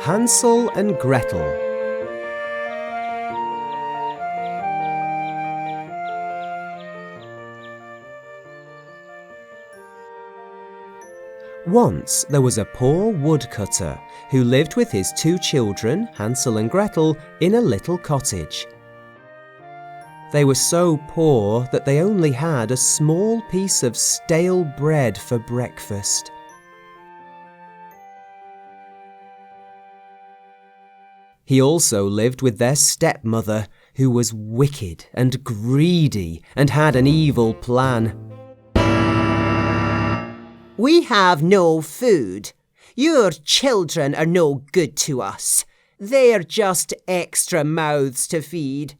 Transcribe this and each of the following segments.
Hansel and Gretel. Once there was a poor woodcutter who lived with his 2 children, Hansel and Gretel, in a little cottage. They were so poor that they only had a small piece of stale bread for breakfast. He also lived with their stepmother, who was wicked and greedy and had an evil plan. We have no food. Your children are no good to us. They're just extra mouths to feed.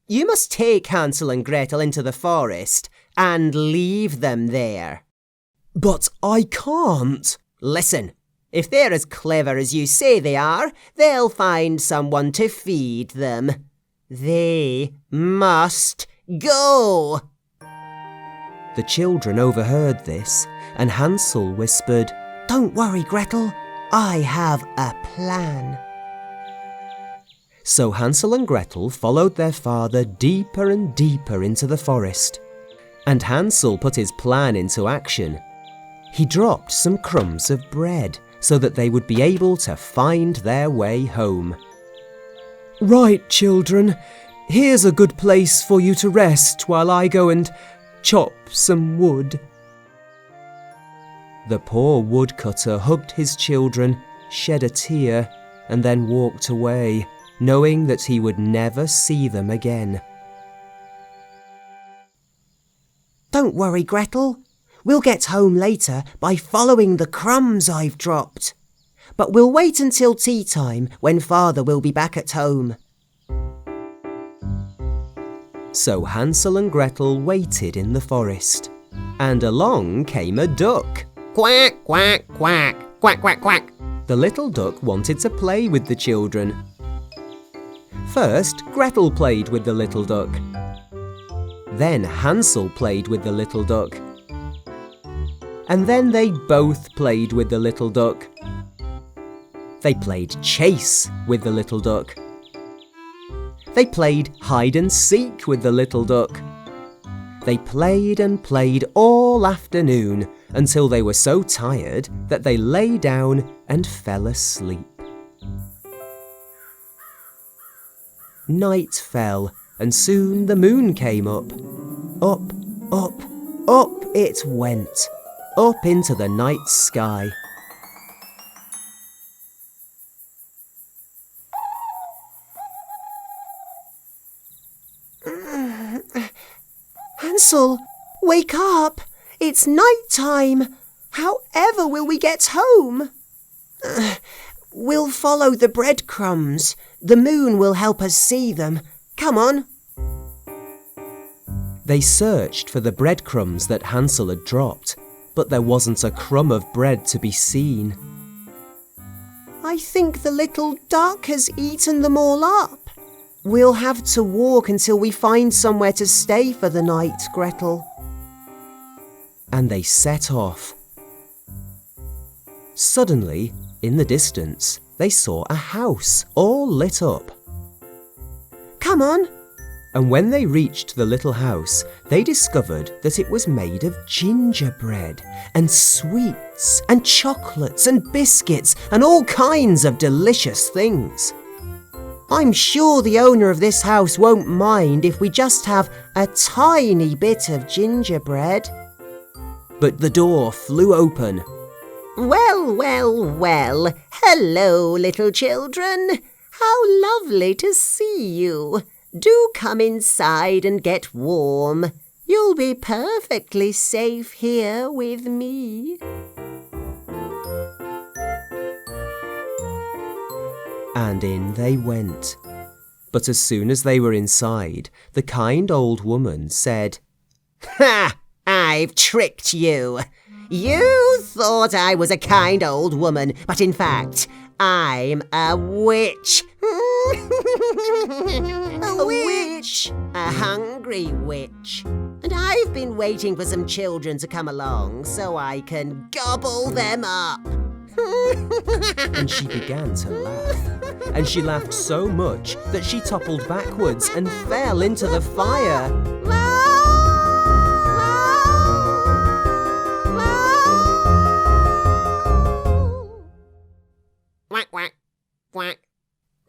You must take Hansel and Gretel into the forest and leave them there. But I can't. Listen, if they're as clever as you say they are, they'll find someone to feed them. They must go. The children overheard this, and Hansel whispered, Don't worry, Gretel. I have a plan. So Hansel and Gretel followed their father deeper and deeper into the forest. And Hansel put his plan into action. He dropped some crumbs of bread so that they would be able to find their way home. Right, children, here's a good place for you to rest while I go and chop some wood. The poor woodcutter hugged his children, shed a tear, and then walked away, knowing that he would never see them again. Don't worry, Gretel. We'll get home later by following the crumbs I've dropped. But we'll wait until tea time when Father will be back at home. So Hansel and Gretel waited in the forest, and along came a duck. Quack, quack, quack, quack, quack, quack. The little duck wanted to play with the children. First, Gretel played with the little duck. Then Hansel played with the little duck. And then they both played with the little duck. They played chase with the little duck. They played hide and seek with the little duck. They played and played all afternoon until they were so tired that they lay down and fell asleep. Night fell, and soon the moon came up. Up, up, up it went, up into the night sky. Hansel, wake up! It's night time! However will we get home? We'll follow the breadcrumbs. The moon will help us see them. Come on. They searched for the breadcrumbs that Hansel had dropped, but there wasn't a crumb of bread to be seen. I think the little duck has eaten them all up. We'll have to walk until we find somewhere to stay for the night, Gretel. And they set off. Suddenly, in the distance, they saw a house all lit up. Come on. And when they reached the little house, they discovered that it was made of gingerbread and sweets and chocolates and biscuits and all kinds of delicious things. I'm sure the owner of this house won't mind if we just have a tiny bit of gingerbread. But the door flew open. Well, well, well. Hello, little children. How lovely to see you. Do come inside and get warm. You'll be perfectly safe here with me. And in they went. But as soon as they were inside, the kind old woman said, Ha! I've tricked you. You thought I was a kind old woman, but in fact, I'm a witch. A witch? A hungry witch. And I've been waiting for some children to come along so I can gobble them up. And she began to laugh. And she laughed so much that she toppled backwards and fell into the fire. Quack, quack, quack,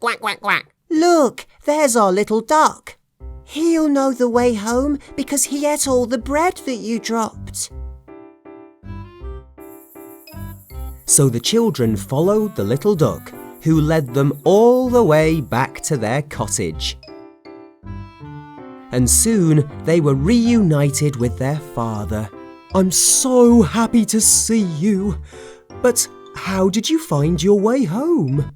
quack, quack, quack. Look, there's our little duck. He'll know the way home because he ate all the bread that you dropped. So the children followed the little duck, who led them all the way back to their cottage. And soon they were reunited with their father. "I'm so happy to see you. But how did you find your way home?"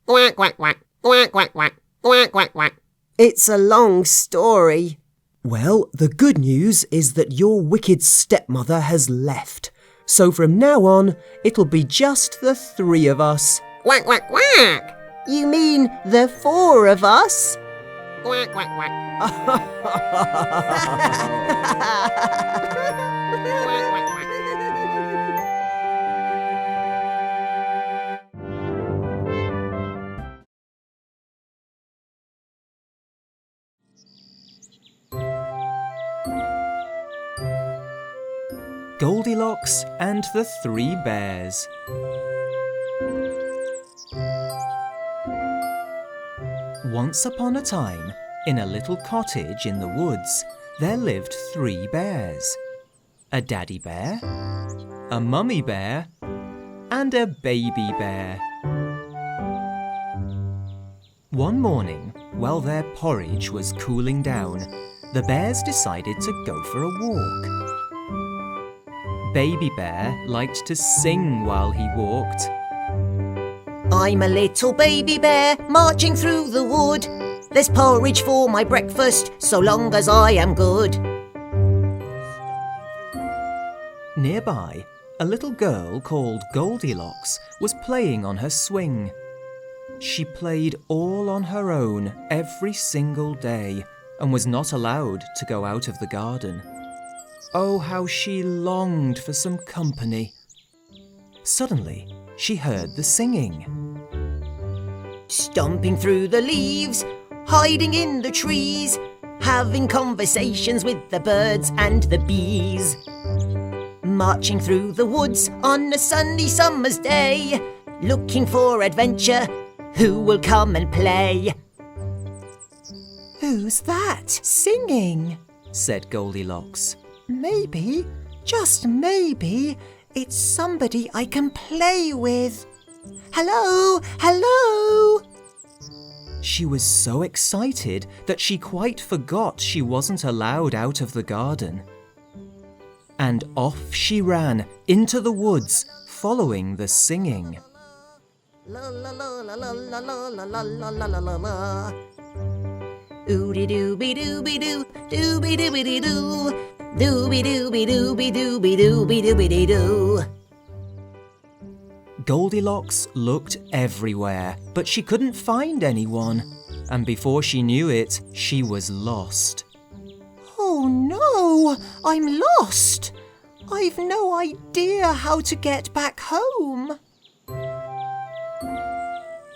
Quack, quack, quack, quack, quack, quack, quack, quack, quack. It's a long story. Well, the good news is that your wicked stepmother has left. So from now on, it'll be just the three of us. Quack, quack, quack. You mean the four of us? Quack, quack, quack. Goldilocks and the Three Bears. Once upon a time, in a little cottage in the woods, there lived 3 bears. A daddy bear, a mummy bear, and a baby bear. One morning, while their porridge was cooling down, the bears decided to go for a walk. Baby Bear liked to sing while he walked. I'm a little baby bear marching through the wood. There's porridge for my breakfast so long as I am good. Nearby, a little girl called Goldilocks was playing on her swing. She played all on her own every single day and was not allowed to go out of the garden. Oh, how she longed for some company. Suddenly, she heard the singing. Stomping through the leaves, hiding in the trees, having conversations with the birds and the bees. Marching through the woods on a sunny summer's day, looking for adventure, who will come and play? Who's that singing? Said Goldilocks. Maybe, just maybe, it's somebody I can play with. Hello, hello! She was so excited that she quite forgot she wasn't allowed out of the garden. And off she ran into the woods, following the singing. La la la la la la la la la la la la la. Ooty-dooby-dooby-doo, dooby-dooby-doo. Dooby-dooby-dooby-dooby-dooby-dooby-doo. Goldilocks looked everywhere, but she couldn't find anyone. And before she knew it, she was lost. Oh no, I'm lost. I've no idea how to get back home.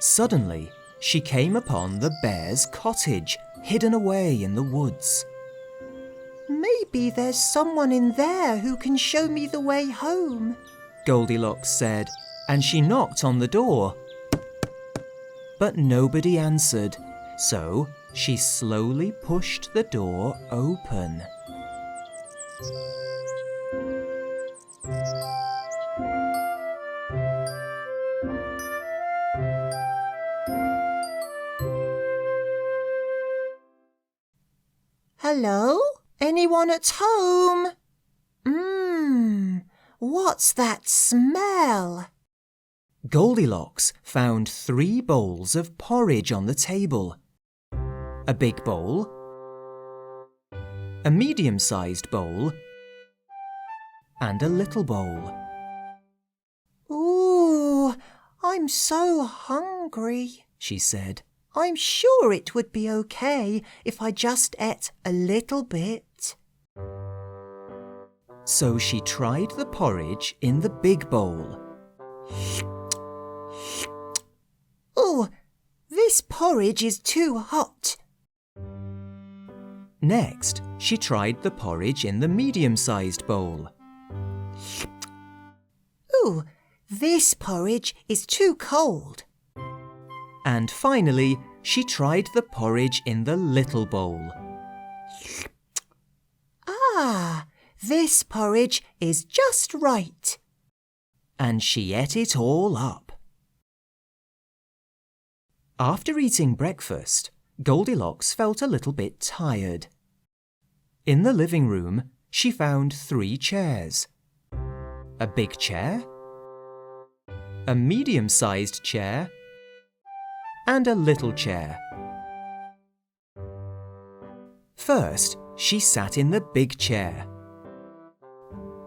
Suddenly, she came upon the bear's cottage, hidden away in the woods. Maybe there's someone in there who can show me the way home, Goldilocks said, and she knocked on the door. But nobody answered, so she slowly pushed the door open. Hello? Anyone at home? What's that smell? Goldilocks found 3 bowls of porridge on the table. A big bowl, a medium-sized bowl, and a little bowl. Ooh, I'm so hungry, she said. I'm sure it would be okay if I just ate a little bit. So she tried the porridge in the big bowl. this porridge is too hot. Next, she tried the porridge in the medium-sized bowl. Ooh, this porridge is too cold. And finally, she tried the porridge in the little bowl. Ah, this porridge is just right. And she ate it all up. After eating breakfast, Goldilocks felt a little bit tired. In the living room, she found 3 chairs. A big chair, a medium-sized chair, and a little chair. First, she sat in the big chair.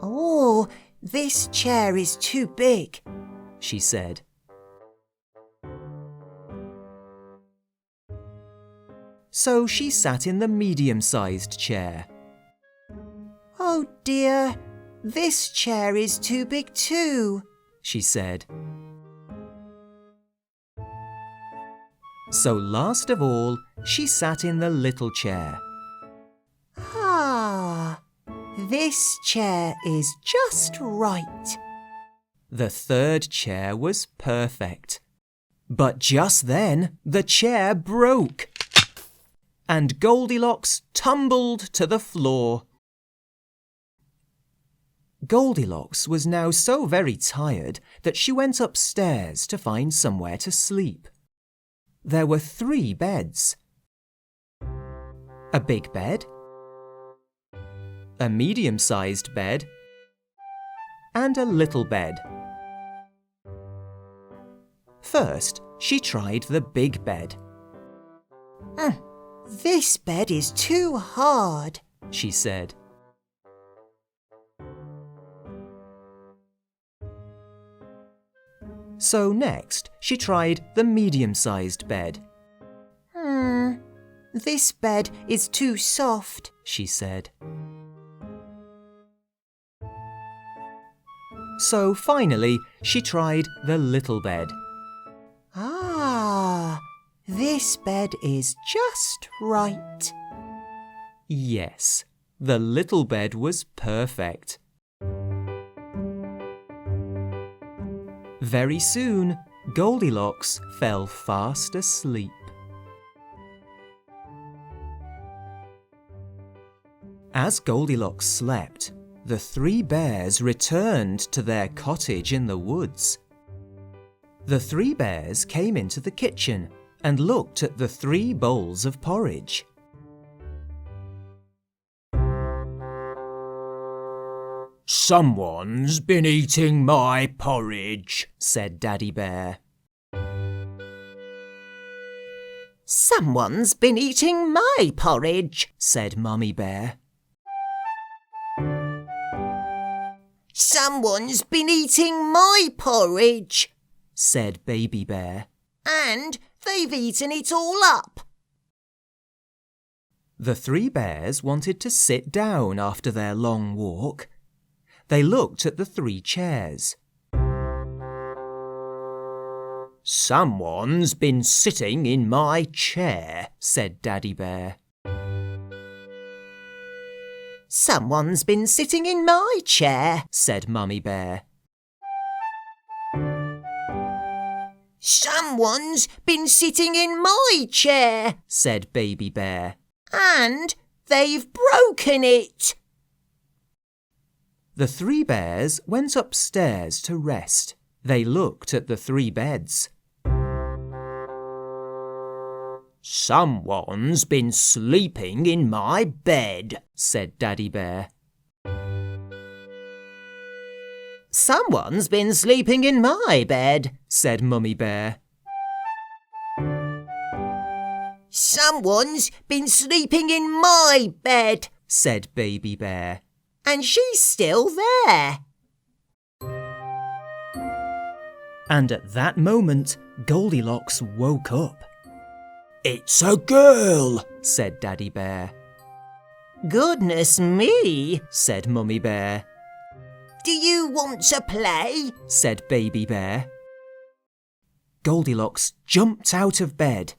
Oh, this chair is too big, she said. So she sat in the medium-sized chair. Oh dear, this chair is too big too, she said. So last of all, she sat in the little chair. Ah, this chair is just right. The 3rd chair was perfect. But just then, the chair broke. And Goldilocks tumbled to the floor. Goldilocks was now so very tired that she went upstairs to find somewhere to sleep. There were 3 beds. A big bed, a medium-sized bed, and a little bed. First, she tried the big bed. This bed is too hard, she said. So next, she tried the medium-sized bed. This bed is too soft, she said. So finally, she tried the little bed. Ah, this bed is just right. Yes, the little bed was perfect. Very soon, Goldilocks fell fast asleep. As Goldilocks slept, the 3 bears returned to their cottage in the woods. The 3 bears came into the kitchen and looked at the 3 bowls of porridge. "Someone's been eating my porridge," said Daddy Bear. Someone's been eating my porridge, said Mummy Bear. Someone's been eating my porridge, said Baby Bear. And they've eaten it all up. The 3 bears wanted to sit down after their long walk. They looked at the 3 chairs. "Someone's been sitting in my chair," said Daddy Bear. Someone's been sitting in my chair, said Mummy Bear. Someone's been sitting in my chair, said Baby Bear. And they've broken it. The 3 bears went upstairs to rest. They looked at the 3 beds. "Someone's been sleeping in my bed," said Daddy Bear. Someone's been sleeping in my bed, said Mummy Bear. Someone's been sleeping in my bed, said Baby Bear. And she's still there. And at that moment, Goldilocks woke up. "It's a girl," said Daddy Bear. Goodness me, said Mummy Bear. Do you want to play? said Baby Bear. Goldilocks jumped out of bed.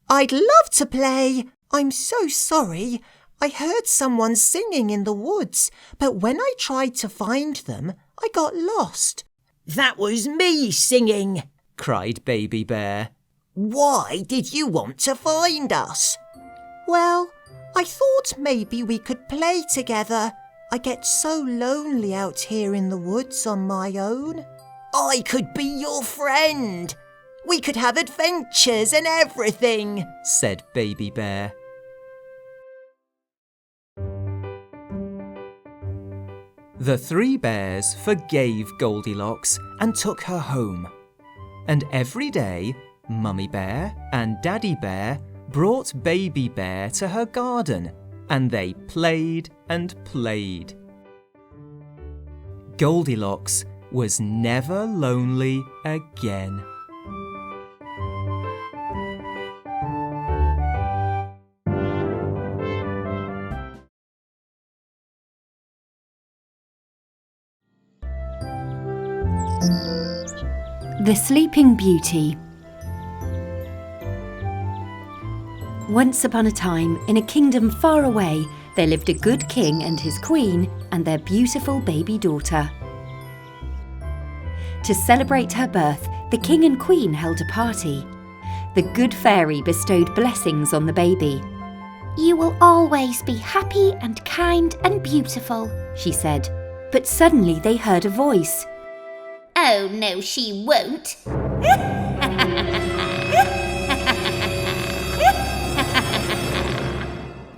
I'd love to play. I'm so sorry. I heard someone singing in the woods, but when I tried to find them, I got lost. That was me singing, cried Baby Bear. Why did you want to find us? Well, I thought maybe we could play together. I get so lonely out here in the woods on my own. I could be your friend. We could have adventures and everything, said Baby Bear. The three bears forgave Goldilocks and took her home. And every day, Mummy Bear and Daddy Bear brought Baby Bear to her garden, and they played and played. Goldilocks was never lonely again. The Sleeping Beauty. Once upon a time, in a kingdom far away, there lived a good king and his queen and their beautiful baby daughter. To celebrate her birth, the king and queen held a party. The good fairy bestowed blessings on the baby. "You will always be happy and kind and beautiful," she said. But suddenly they heard a voice. "Oh no, she won't."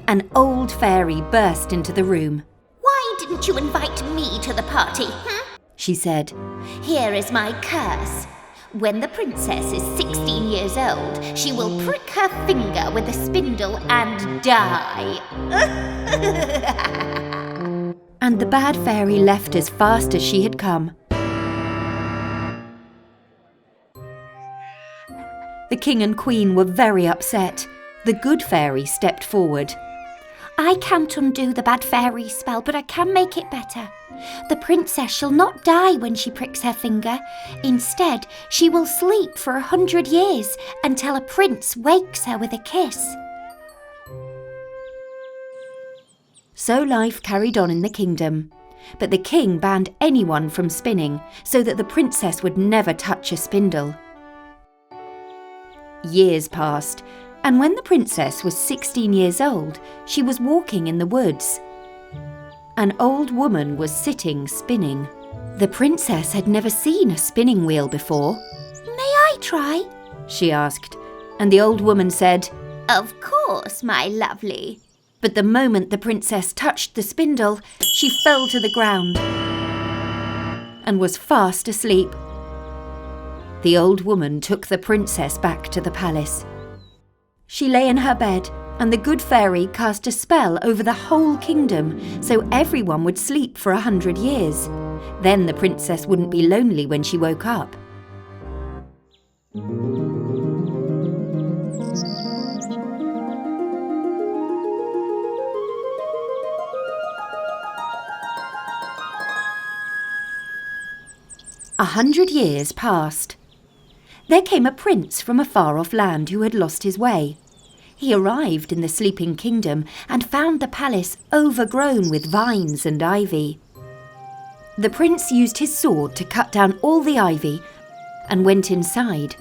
An old fairy burst into the room. "Why didn't you invite me to the party, she said. "Here is my curse. When the princess is 16 years old, she will prick her finger with a spindle and die." And the bad fairy left as fast as she had come. The king and queen were very upset. The good fairy stepped forward. "I can't undo the bad fairy spell, but I can make it better. The princess shall not die when she pricks her finger. Instead, she will sleep for 100 years until a prince wakes her with a kiss." So life carried on in the kingdom. But the king banned anyone from spinning so that the princess would never touch a spindle. Years passed, and when the princess was 16 years old, she was walking in the woods. An old woman was sitting spinning. The princess had never seen a spinning wheel before. "May I try?" she asked, and the old woman said, "Of course, my lovely." But the moment the princess touched the spindle, she fell to the ground and was fast asleep. The old woman took the princess back to the palace. She lay in her bed, and the good fairy cast a spell over the whole kingdom so everyone would sleep for 100 years. Then the princess wouldn't be lonely when she woke up. A 100 years passed. There came a prince from a far-off land who had lost his way. He arrived in the sleeping kingdom and found the palace overgrown with vines and ivy. The prince used his sword to cut down all the ivy and went inside.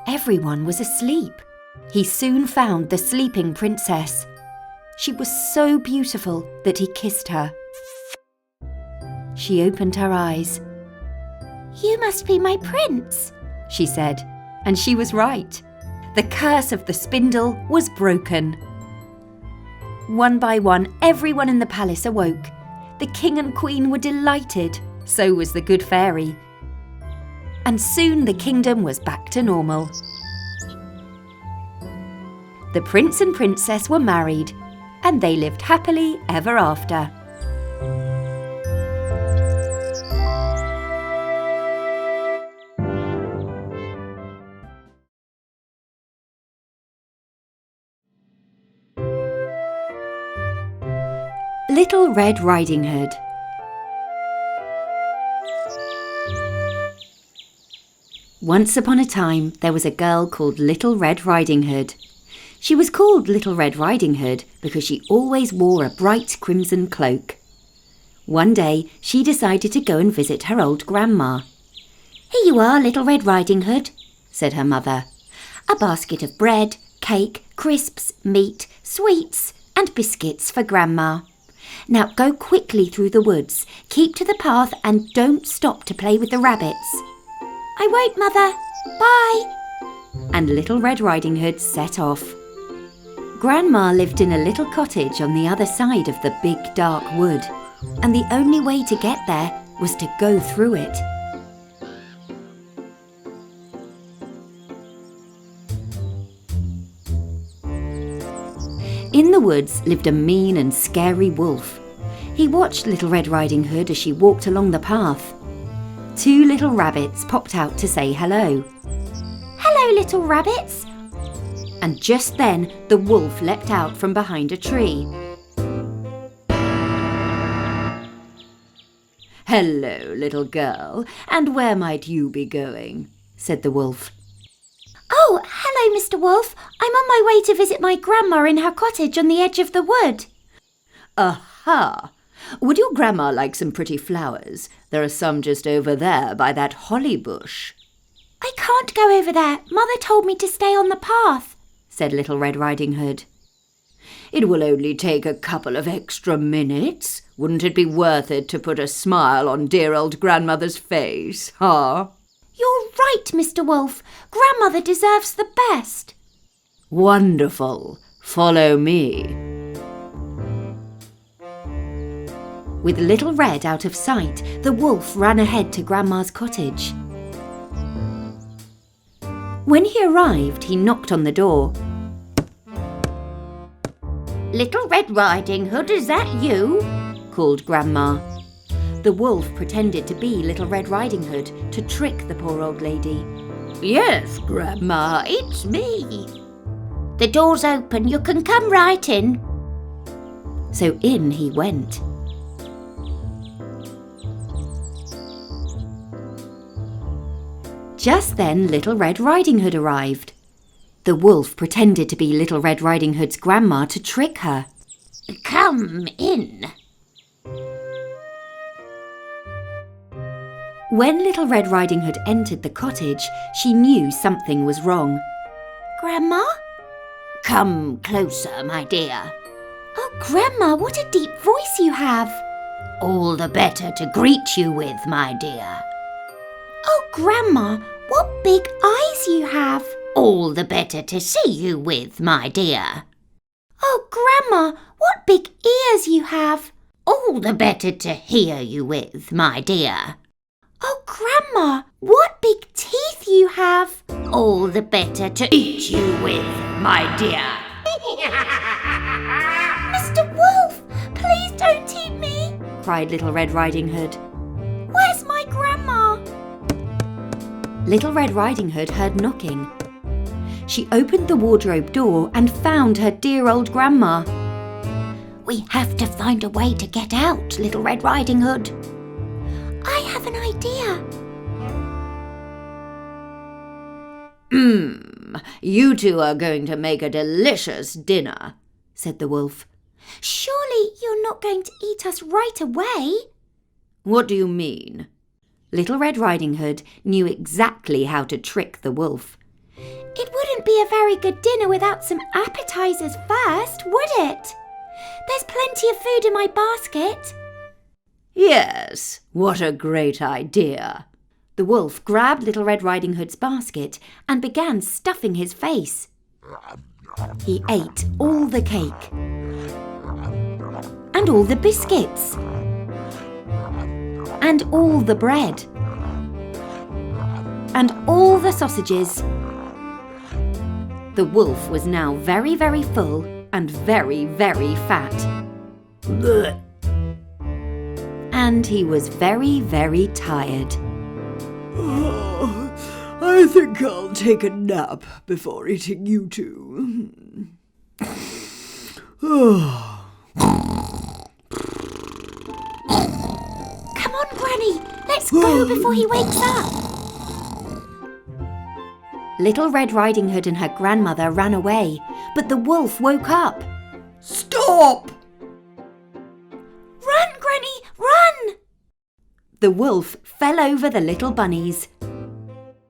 Everyone was asleep. He soon found the sleeping princess. She was so beautiful that he kissed her. She opened her eyes. "You must be my prince," she said, and she was right. The curse of the spindle was broken. One by one, everyone in the palace awoke. The king and queen were delighted, so was the good fairy. And soon the kingdom was back to normal. The prince and princess were married, and they lived happily ever after. Little Red Riding Hood. Once upon a time, there was a girl called Little Red Riding Hood. She was called Little Red Riding Hood because she always wore a bright crimson cloak. One day, she decided to go and visit her old grandma. Here you are, Little Red Riding Hood, said her mother. A basket of bread, cake, crisps, meat, sweets and biscuits for Grandma. Now go quickly through the woods, keep to the path and don't stop to play with the rabbits. I won't, Mother. Bye. And Little Red Riding Hood set off. Grandma lived in a little cottage on the other side of the big dark wood, and the only way to get there was to go through it. In the woods lived a mean and scary wolf. He watched Little Red Riding Hood as she walked along the path. 2 little rabbits popped out to say hello. Hello, little rabbits. And just then the wolf leapt out from behind a tree. "Hello, little girl, and where might you be going?" said the wolf. Oh, hello, Mr. Wolf. I'm on my way to visit my grandma in her cottage on the edge of the wood. Aha! Would your grandma like some pretty flowers? There are some just over there by that holly bush. I can't go over there. Mother told me to stay on the path, said Little Red Riding Hood. It will only take a couple of extra minutes. Wouldn't it be worth it to put a smile on dear old grandmother's face, huh? You're right, Mr. Wolf. Grandmother deserves the best. Wonderful. Follow me. With Little Red out of sight, the wolf ran ahead to Grandma's cottage. When he arrived, he knocked on the door. Little Red Riding Hood, is that you? Called Grandma. The wolf pretended to be Little Red Riding Hood to trick the poor old lady. Yes, Grandma, it's me. The door's open, you can come right in. So in he went. Just then Little Red Riding Hood arrived. The wolf pretended to be Little Red Riding Hood's grandma to trick her. Come in. When Little Red Riding Hood entered the cottage, she knew something was wrong. Grandma? Come closer, my dear. Oh, Grandma, what a deep voice you have. All the better to greet you with, my dear. Oh, Grandma, what big eyes you have. All the better to see you with, my dear. Oh, Grandma, what big ears you have. All the better to hear you with, my dear. Oh, Grandma, what big teeth you have. All the better to eat you with, my dear. Mr. Wolf, please don't eat me, cried Little Red Riding Hood. Where's my grandma? Little Red Riding Hood heard knocking. She opened the wardrobe door and found her dear old grandma. We have to find a way to get out, Little Red Riding Hood. I have an idea. You two are going to make a delicious dinner, said the wolf. Surely you're not going to eat us right away? What do you mean? Little Red Riding Hood knew exactly how to trick the wolf. It wouldn't be a very good dinner without some appetizers first, would it? There's plenty of food in my basket. Yes, what a great idea. The wolf grabbed Little Red Riding Hood's basket and began stuffing his face. He ate all the cake and all the biscuits and all the bread and all the sausages. The wolf was now very, very full and very, very fat. Blech. And he was very, very tired. I think I'll take a nap before eating you two. Come on, Granny, let's go before he wakes up. Little Red Riding Hood and her grandmother ran away, but the wolf woke up. "Stop!" Run, Granny, run! The wolf fell over the little bunnies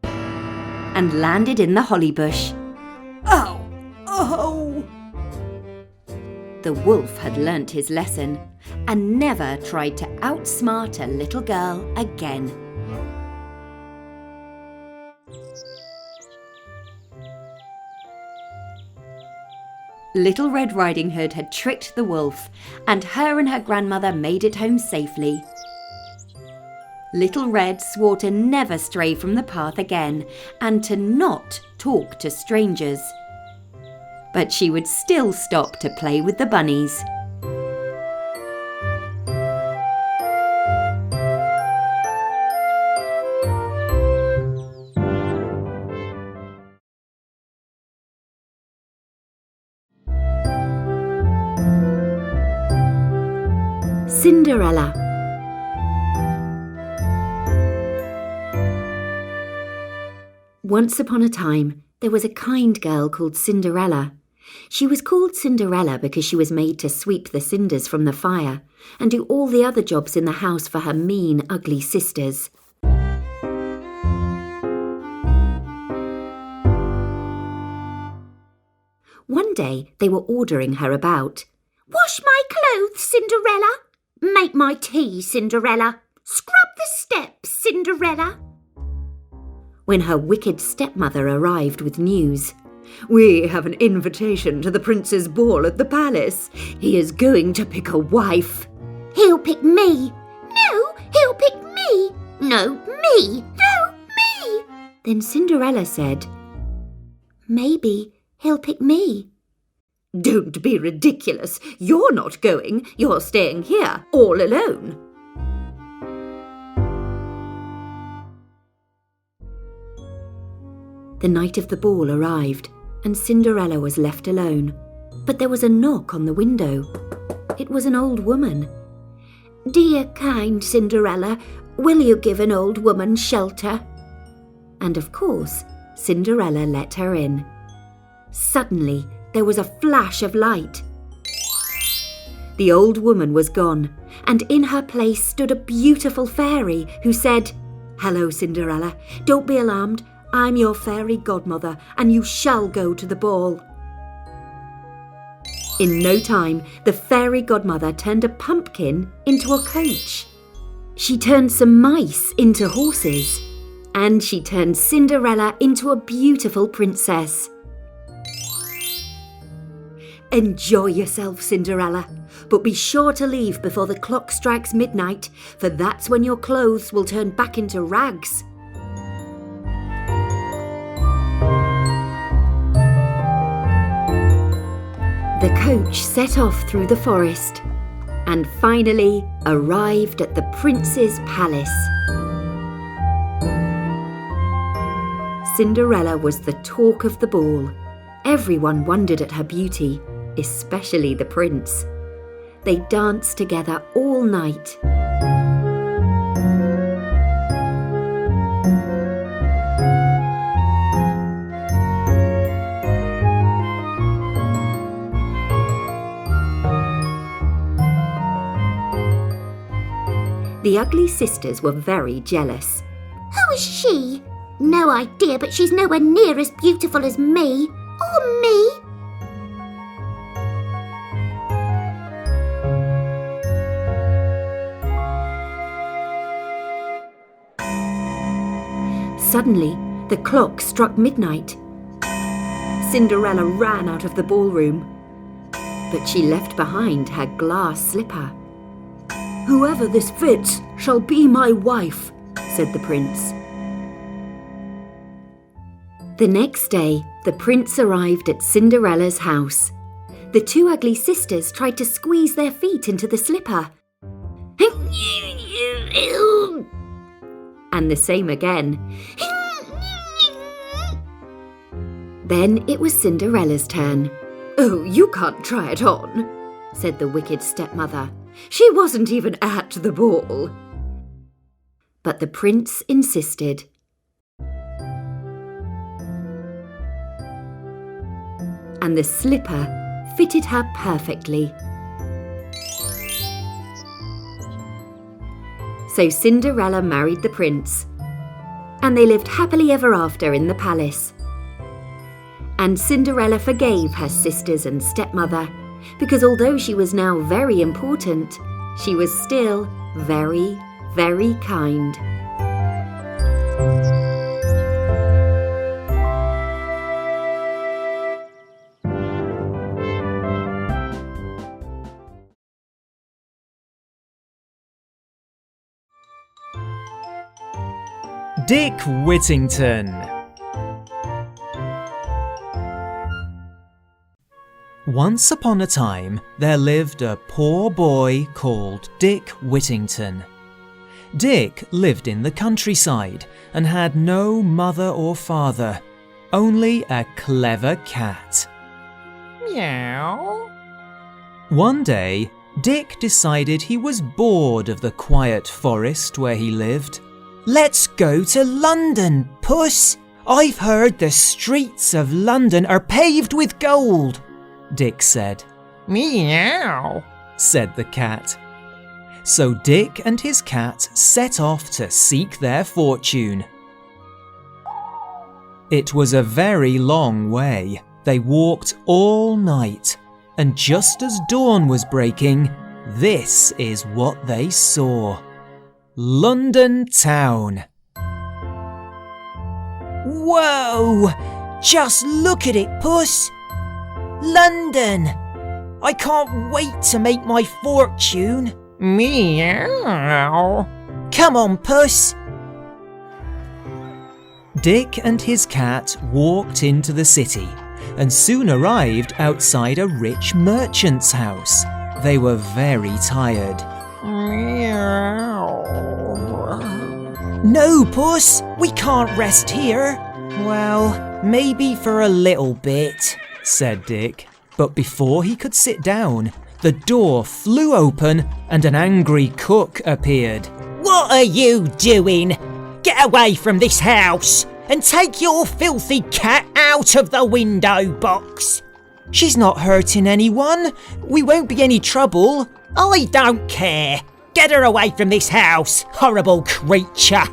and landed in the holly bush. "Ow! Oh!" The wolf had learnt his lesson and never tried to outsmart a little girl again. Little Red Riding Hood had tricked the wolf, and her grandmother made it home safely. Little Red swore to never stray from the path again and to not talk to strangers. But she would still stop to play with the bunnies. Cinderella. Once upon a time, there was a kind girl called Cinderella. She was called Cinderella because she was made to sweep the cinders from the fire and do all the other jobs in the house for her mean, ugly sisters. One day, they were ordering her about. Wash my clothes, Cinderella. Make my tea, Cinderella. Scrub the steps, Cinderella. When her wicked stepmother arrived with news. "We have an invitation to the prince's ball at the palace. He is going to pick a wife." He'll pick me. No, he'll pick me. No, me. No, me. Then Cinderella said, "Maybe he'll pick me." "Don't be ridiculous. You're not going. You're staying here, all alone." The night of the ball arrived, and Cinderella was left alone. But there was a knock on the window. It was an old woman. "Dear kind Cinderella, will you give an old woman shelter?" And of course, Cinderella let her in. Suddenly, there was a flash of light. The old woman was gone, and in her place stood a beautiful fairy who said, "Hello, Cinderella. Don't be alarmed. I'm your fairy godmother, and you shall go to the ball." In no time, the fairy godmother turned a pumpkin into a coach. She turned some mice into horses, and she turned Cinderella into a beautiful princess. Enjoy yourself, Cinderella, but be sure to leave before the clock strikes midnight, for that's when your clothes will turn back into rags. The coach set off through the forest and finally arrived at the prince's palace. Cinderella was the talk of the ball. Everyone wondered at her beauty, especially the prince. They danced together all night. The ugly sisters were very jealous. Who is she? No idea, but she's nowhere near as beautiful as me. Or me. Suddenly, the clock struck midnight. Cinderella ran out of the ballroom, but she left behind her glass slipper. "Whoever this fits shall be my wife," said the prince. The next day, the prince arrived at Cinderella's house. The two ugly sisters tried to squeeze their feet into the slipper. And the same again. Then it was Cinderella's turn. "Oh, you can't try it on," said the wicked stepmother. "She wasn't even at the ball." But the prince insisted. and the slipper fitted her perfectly. So Cinderella married the prince, and they lived happily ever after in the palace. And Cinderella forgave her sisters and stepmother, because although she was now very important, she was still very, very kind. Dick Whittington. Once upon a time, there lived a poor boy called Dick Whittington. Dick lived in the countryside and had no mother or father, only a clever cat. Meow. One day, Dick decided he was bored of the quiet forest where he lived. "Let's go to London, Puss. I've heard the streets of London are paved with gold," Dick said. "Meow," said the cat. So Dick and his cat set off to seek their fortune. It was a very long way. They walked all night, and just as dawn was breaking, this is what they saw. London town. "Whoa! Just look at it, Puss! London! I can't wait to make my fortune." Meow. "Come on, Puss." Dick and his cat walked into the city and soon arrived outside a rich merchant's house. They were very tired. Meow. "No, Puss, we can't rest here." "Well, maybe for a little bit," said Dick. But before he could sit down, the door flew open and an angry cook appeared. "What are you doing? Get away from this house and take your filthy cat out of the window box." "She's not hurting anyone. We won't be any trouble." "I don't care. Get her away from this house, horrible creature."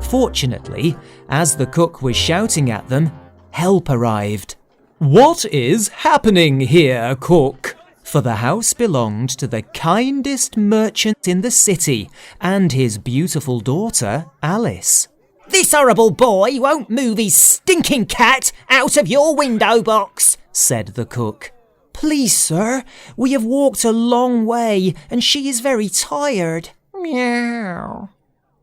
Fortunately, as the cook was shouting at them, help arrived. "What is happening here, cook?" For the house belonged to the kindest merchant in the city and his beautiful daughter, Alice. "This horrible boy won't move his stinking cat out of your window box," said the cook. "Please, sir, we have walked a long way and she is very tired." Meow.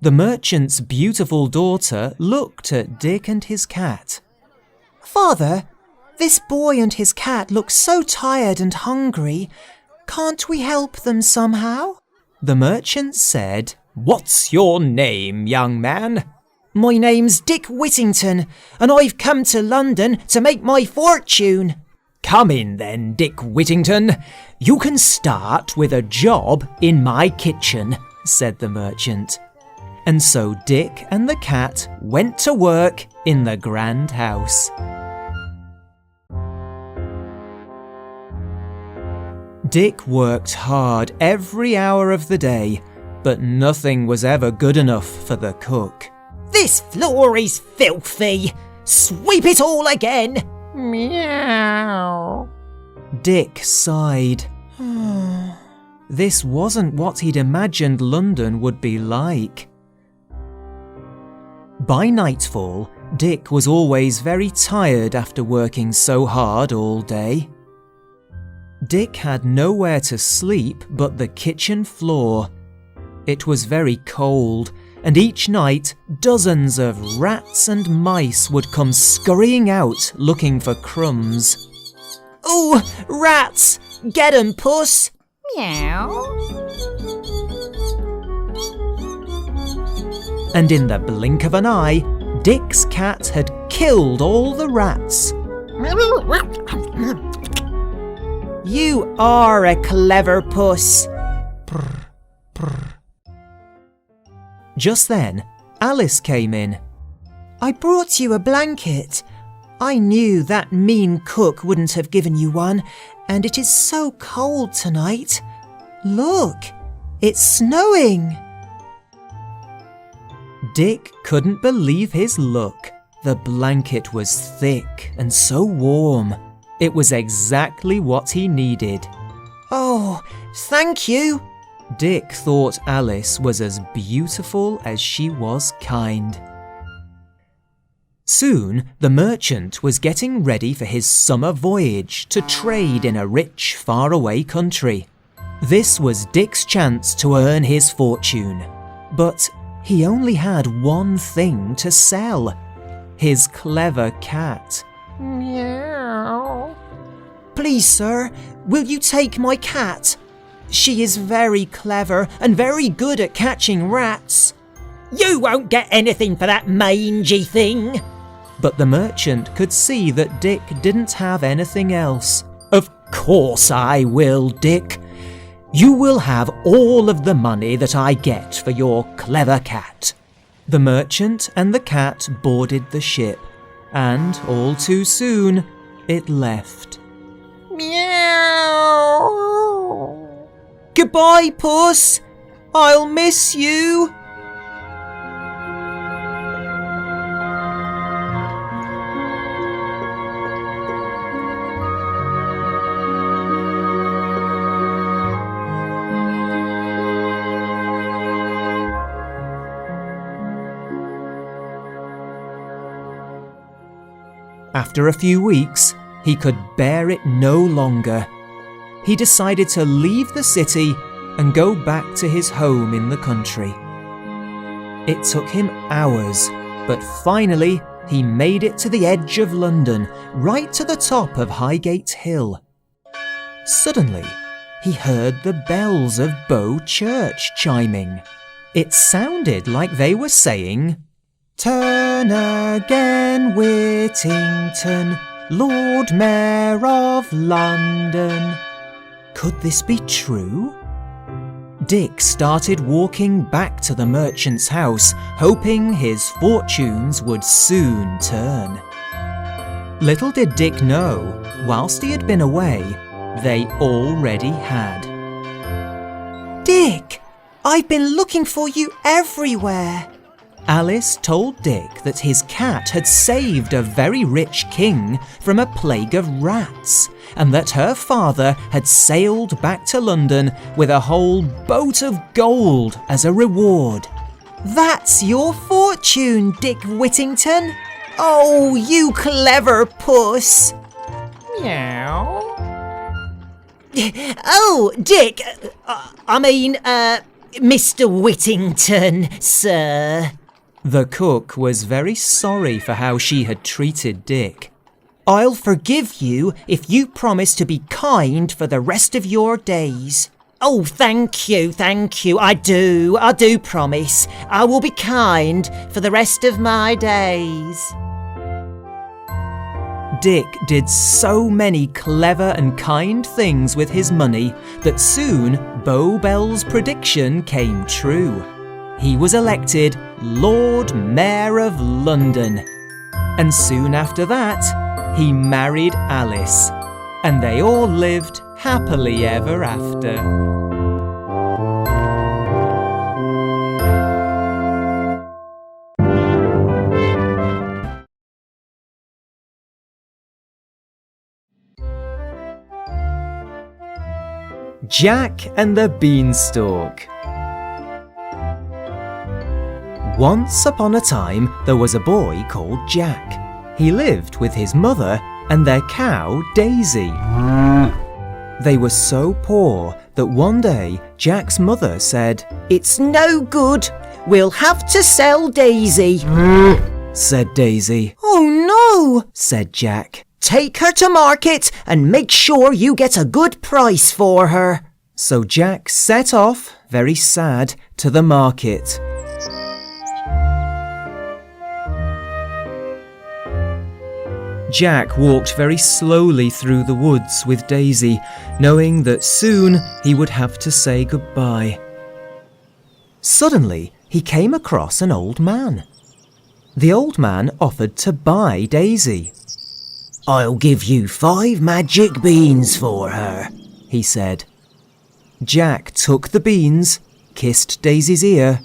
The merchant's beautiful daughter looked at Dick and his cat. "Father, this boy and his cat look so tired and hungry. Can't we help them somehow?" The merchant said, "What's your name, young man?" "My name's Dick Whittington, and I've come to London to make my fortune." "Come in then, Dick Whittington. You can start with a job in my kitchen," said the merchant. And so Dick and the cat went to work in the grand house. Dick worked hard every hour of the day, but nothing was ever good enough for the cook. "This floor is filthy. Sweep it all again." Meow. Dick sighed. This wasn't what he'd imagined London would be like. By nightfall, Dick was always very tired after working so hard all day. Dick had nowhere to sleep but the kitchen floor. It was very cold, and each night dozens of rats and mice would come scurrying out looking for crumbs. "Oh, rats! Get 'em, Puss!" Meow. And in the blink of an eye, Dick's cat had killed all the rats. "You are a clever puss." Prr, prr. Just then, Alice came in. "I brought you a blanket. I knew that mean cook wouldn't have given you one, and it is so cold tonight. Look, it's snowing. Dick couldn't believe his luck. The blanket was thick and so warm. It was exactly what he needed. Oh, thank you. Dick thought Alice was as beautiful as she was kind. Soon, the merchant was getting ready for his summer voyage to trade in a rich, faraway country. This was Dick's chance to earn his fortune. But he only had one thing to sell. His clever cat. Meow. Please, sir, will you take my cat? She is very clever and very good at catching rats. You won't get anything for that mangy thing. But the merchant could see that Dick didn't have anything else. Of course I will, Dick. You will have all of the money that I get for your clever cat. The merchant and the cat boarded the ship, and all too soon it left. Meow. Goodbye, Puss. I'll miss you. After a few weeks, he could bear it no longer. He decided to leave the city and go back to his home in the country. It took him hours, but finally he made it to the edge of London, right to the top of Highgate Hill. Suddenly, he heard the bells of Bow Church chiming. It sounded like they were saying, "Turn again, Whittington, Lord Mayor of London." Could this be true? Dick started walking back to the merchant's house, hoping his fortunes would soon turn. Little did Dick know, whilst he had been away, they already had. Dick, I've been looking for you everywhere. Alice told Dick that his cat had saved a very rich king from a plague of rats, and that her father had sailed back to London with a whole boat of gold as a reward. That's your fortune, Dick Whittington. Oh, you clever puss. Meow. Oh, Dick, Mr. Whittington, sir. The cook was very sorry for how she had treated Dick. I'll forgive you if you promise to be kind for the rest of your days. Oh, thank you. I do promise. I will be kind for the rest of my days. Dick did so many clever and kind things with his money that soon Bow Bell's prediction came true. He was elected Lord Mayor of London. And soon after that, he married Alice. And they all lived happily ever after. Jack and the Beanstalk. Once upon a time, there was a boy called Jack. He lived with his mother and their cow, Daisy. They were so poor that one day Jack's mother said, "It's no good. We'll have to sell Daisy," said Daisy. "Oh no," said Jack. "Take her to market and make sure you get a good price for her." So Jack set off, very sad, to the market. Jack walked very slowly through the woods with Daisy, knowing that soon he would have to say goodbye. Suddenly, he came across an old man. The old man offered to buy Daisy. I'll give you 5 magic beans for her, he said. Jack took the beans, kissed Daisy's ear,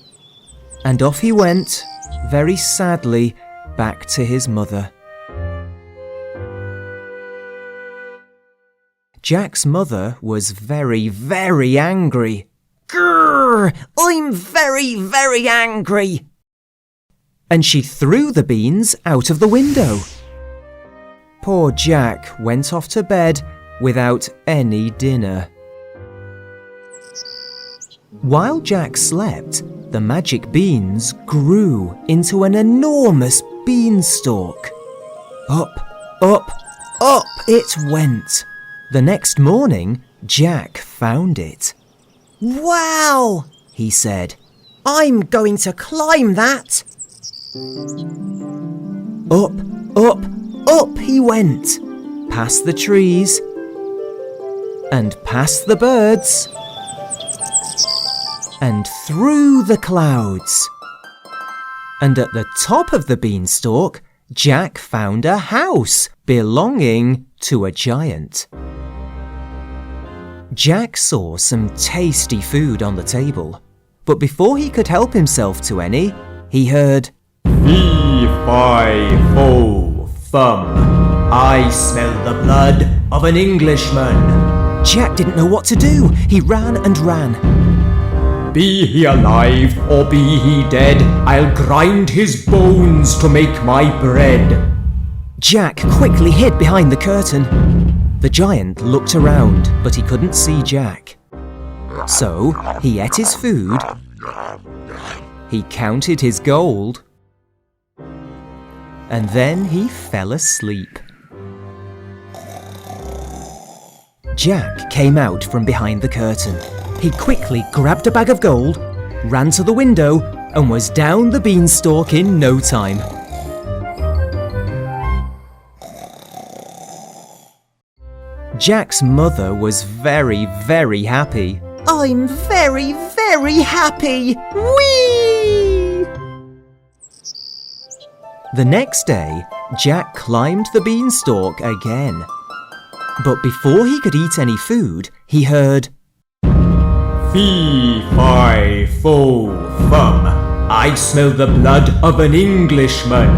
and off he went, very sadly, back to his mother. Jack's mother was very, very angry. Grrr! I'm very, very angry! And she threw the beans out of the window. Poor Jack went off to bed without any dinner. While Jack slept, the magic beans grew into an enormous beanstalk. Up, up, up it went. The next morning, Jack found it. Wow, he said. I'm going to climb that. Up, up, up he went, past the trees, and past the birds, and through the clouds. And at the top of the beanstalk, Jack found a house belonging to a giant. Jack saw some tasty food on the table, but before he could help himself to any, he heard, "Fee-fi-fo-fum, I smell the blood of an Englishman." Jack didn't know what to do. He ran and ran. Be he alive or be he dead, I'll grind his bones to make my bread. Jack quickly hid behind the curtain. The giant looked around, but he couldn't see Jack. So he ate his food, he counted his gold, and then he fell asleep. Jack came out from behind the curtain. He quickly grabbed a bag of gold, ran to the window, and was down the beanstalk in no time. Jack's mother was very, very happy. I'm very, very happy! Whee! The next day, Jack climbed the beanstalk again. But before he could eat any food, he heard, Fee-fi-fo-fum, I smell the blood of an Englishman.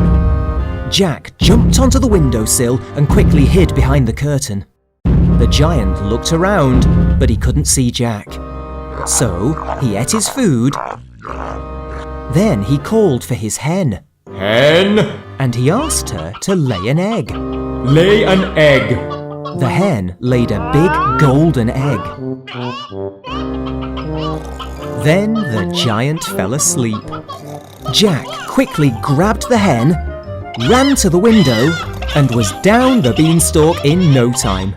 Jack jumped onto the windowsill and quickly hid behind the curtain. The giant looked around, but he couldn't see Jack. So he ate his food. Then he called for his hen. Hen, And he asked her to lay an egg. lay an egg. The hen laid a big golden egg. Then the giant fell asleep. Jack quickly grabbed the hen, ran to the window, and was down the beanstalk in no time.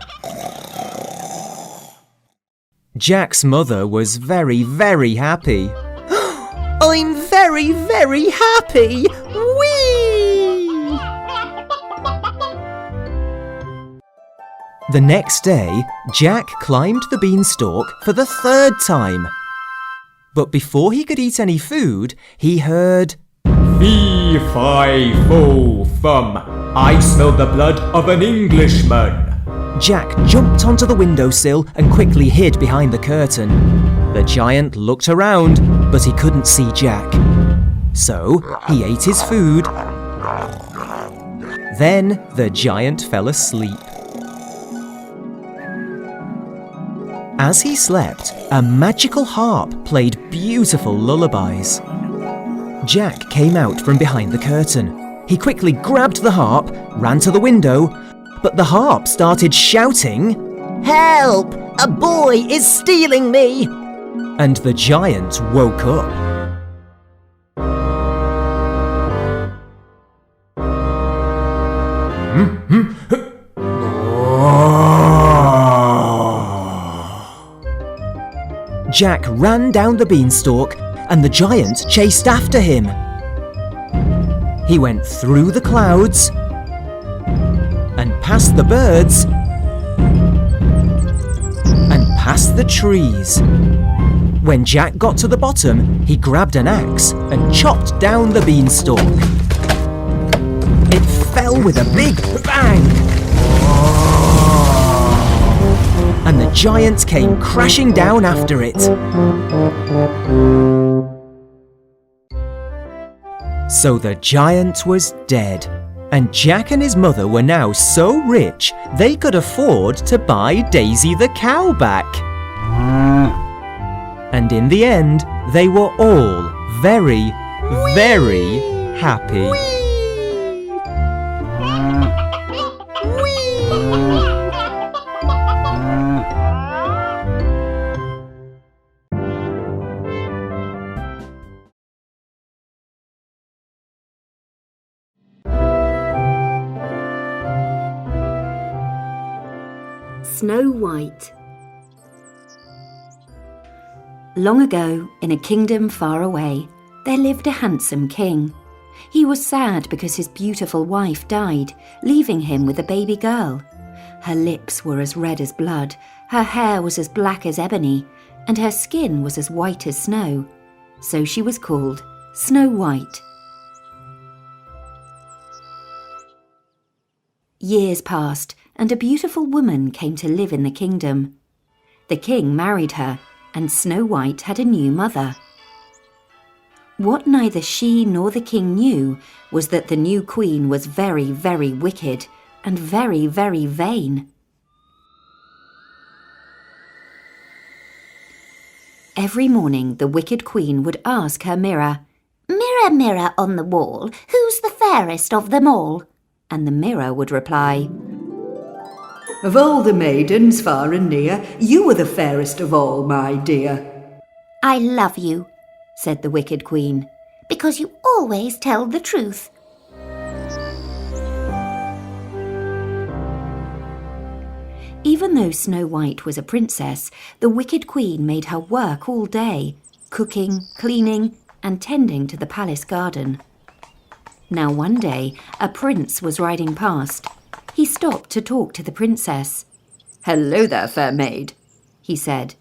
Jack's mother was very, very happy. I'm very, very happy! Whee! The next day, Jack climbed the beanstalk for the 3rd time. But before he could eat any food, he heard, Fee-fi-fo-fum, I smell the blood of an Englishman. Jack jumped onto the windowsill and quickly hid behind the curtain. The giant looked around, but he couldn't see Jack. So he ate his food. Then the giant fell asleep. As he slept, a magical harp played beautiful lullabies. Jack came out from behind the curtain. He quickly grabbed the harp, ran to the window, but the harp started shouting, Help! A boy is stealing me! and the giant woke up. Jack ran down the beanstalk and the giant chased after him. He went through the clouds and past the birds and past the trees. When Jack got to the bottom, he grabbed an axe and chopped down the beanstalk. It fell with a big bang. And the giant came crashing down after it. So the giant was dead, and Jack and his mother were now so rich they could afford to buy Daisy the cow back. And in the end, they were all very, very happy. Snow White. Long ago, in a kingdom far away, there lived a handsome king. He was sad because his beautiful wife died, leaving him with a baby girl. Her lips were as red as blood, her hair was as black as ebony, and her skin was as white as snow. So she was called Snow White. Years passed, and a beautiful woman came to live in the kingdom. The king married her, and Snow White had a new mother. What neither she nor the king knew was that the new queen was very, very wicked and very, very vain. Every morning the wicked queen would ask her mirror, Mirror, mirror on the wall, who's the fairest of them all? And the mirror would reply, Of all the maidens far and near, you are the fairest of all, my dear. I love you, said the wicked queen. because you always tell the truth. Even though Snow White was a princess, the wicked queen made her work all day, cooking, cleaning, and tending to the palace garden. Now one day, a prince was riding past. He stopped to talk to the princess. Hello there, fair maid, he said,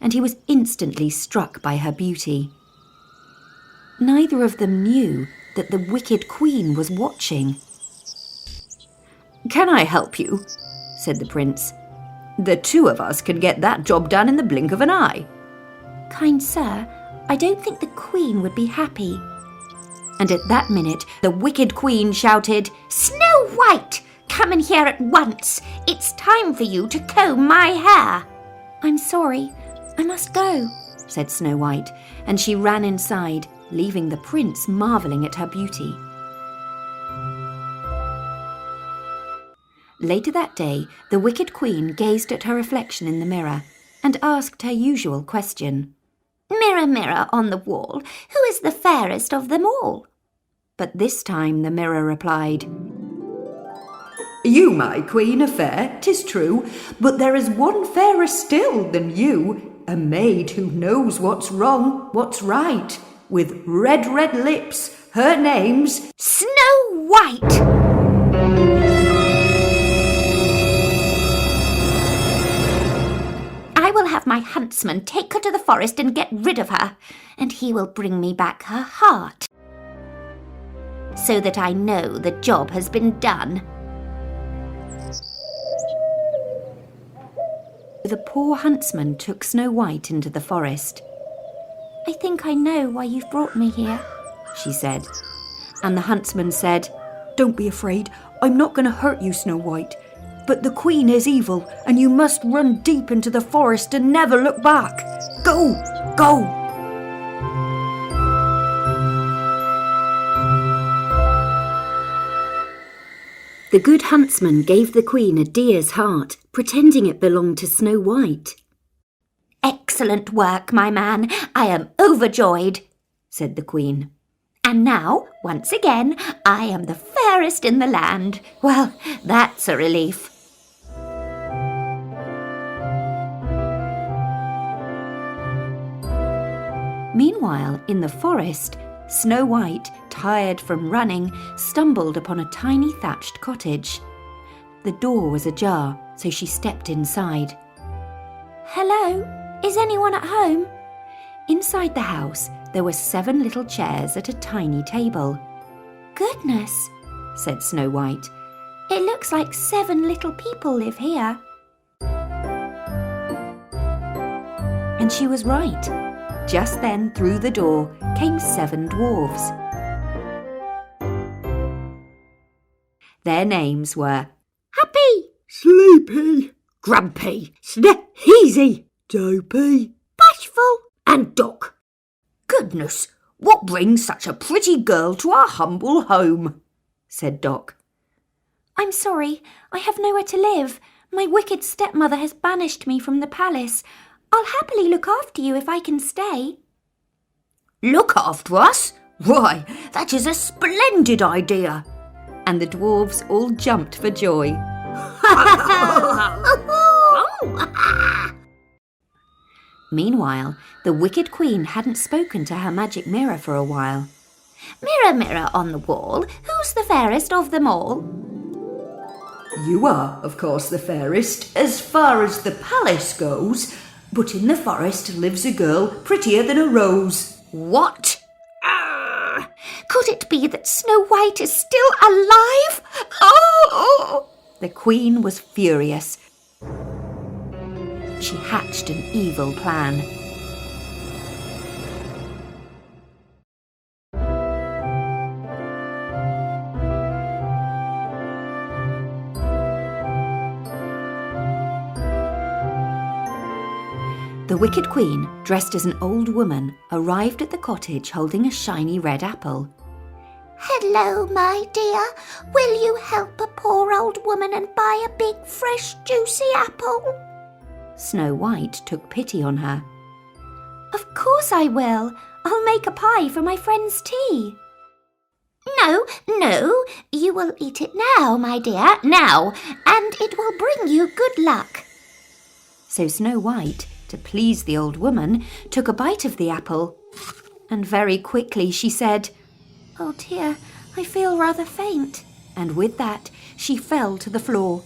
and he was instantly struck by her beauty. Neither of them knew that the wicked queen was watching. Can I help you? Said the prince. The two of us can get that job done in the blink of an eye. Kind sir, I don't think the queen would be happy. And at that minute, the wicked queen shouted, Snow White, come in here at once. It's time for you to comb my hair. I'm sorry, I must go, said Snow White, and she ran inside, leaving the prince marvelling at her beauty. Later that day, the wicked queen gazed at her reflection in the mirror and asked her usual question. Mirror, mirror on the wall, who is the fairest of them all? But this time the mirror replied, You, my queen, are fair, 'tis true, but there is one fairer still than you, a maid who knows what's wrong, what's right, with red, red lips. Her name's Snow White. I will have my huntsman take her to the forest and get rid of her, and he will bring me back her heart, so that I know the job has been done. The poor huntsman took Snow White into the forest. I think I know why you've brought me here, she said. And the huntsman said, Don't be afraid, I'm not going to hurt you, Snow White. But the queen is evil, and you must run deep into the forest and never look back. Go, go! The good huntsman gave the queen a deer's heart, pretending it belonged to Snow White. Excellent work, my man. I am overjoyed, said the queen. And now, once again, I am the fairest in the land. Well, that's a relief. Meanwhile, in the forest, Snow White, tired from running, stumbled upon a tiny thatched cottage. The door was ajar, so she stepped inside. Hello, is anyone at home? Inside the house, there were 7 little chairs at a tiny table. Goodness, said Snow White. It looks like 7 little people live here. And she was right. Just then, through the door, came 7 dwarfs. Their names were Happy, Sleepy, Grumpy, Sneezy, Dopey, Bashful, and Doc. Goodness, what brings such a pretty girl to our humble home? said Doc. I'm sorry, I have nowhere to live. My wicked stepmother has banished me from the palace. I'll happily look after you if I can stay. Look after us? Why, that is a splendid idea. And the dwarfs all jumped for joy. Meanwhile, the wicked queen hadn't spoken to her magic mirror for a while. Mirror, mirror on the wall, who's the fairest of them all? You are, of course, the fairest, as far as the palace goes, but in the forest lives a girl prettier than a rose. What? Could it be that Snow White is still alive? Oh! The queen was furious. She hatched an evil plan. The wicked queen, dressed as an old woman, arrived at the cottage holding a shiny red apple. Hello, my dear. Will you help a poor old woman and buy a big, fresh, juicy apple? Snow White took pity on her. Of course I will. I'll make a pie for my friend's tea. No, no, you will eat it now, my dear, now, and it will bring you good luck. So Snow White, to please the old woman, took a bite of the apple, and very quickly she said, Oh dear, I feel rather faint. And with that, she fell to the floor.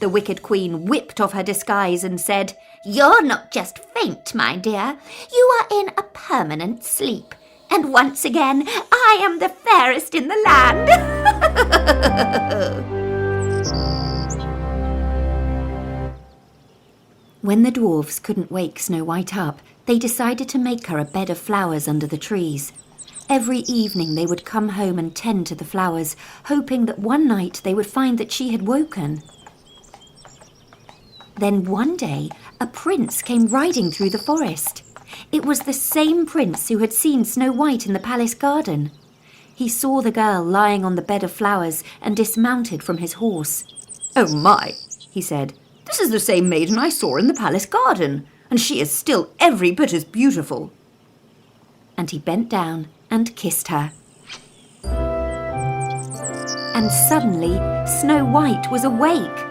The wicked queen whipped off her disguise and said, You're not just faint, my dear. You are in a permanent sleep. And once again, I am the fairest in the land. When the dwarfs couldn't wake Snow White up, they decided to make her a bed of flowers under the trees. Every evening they would come home and tend to the flowers, hoping that one night they would find that she had woken. Then one day, a prince came riding through the forest. It was the same prince who had seen Snow White in the palace garden. He saw the girl lying on the bed of flowers and dismounted from his horse. Oh my, he said, this is the same maiden I saw in the palace garden, and she is still every bit as beautiful. And he bent down and kissed her. And suddenly, Snow White was awake.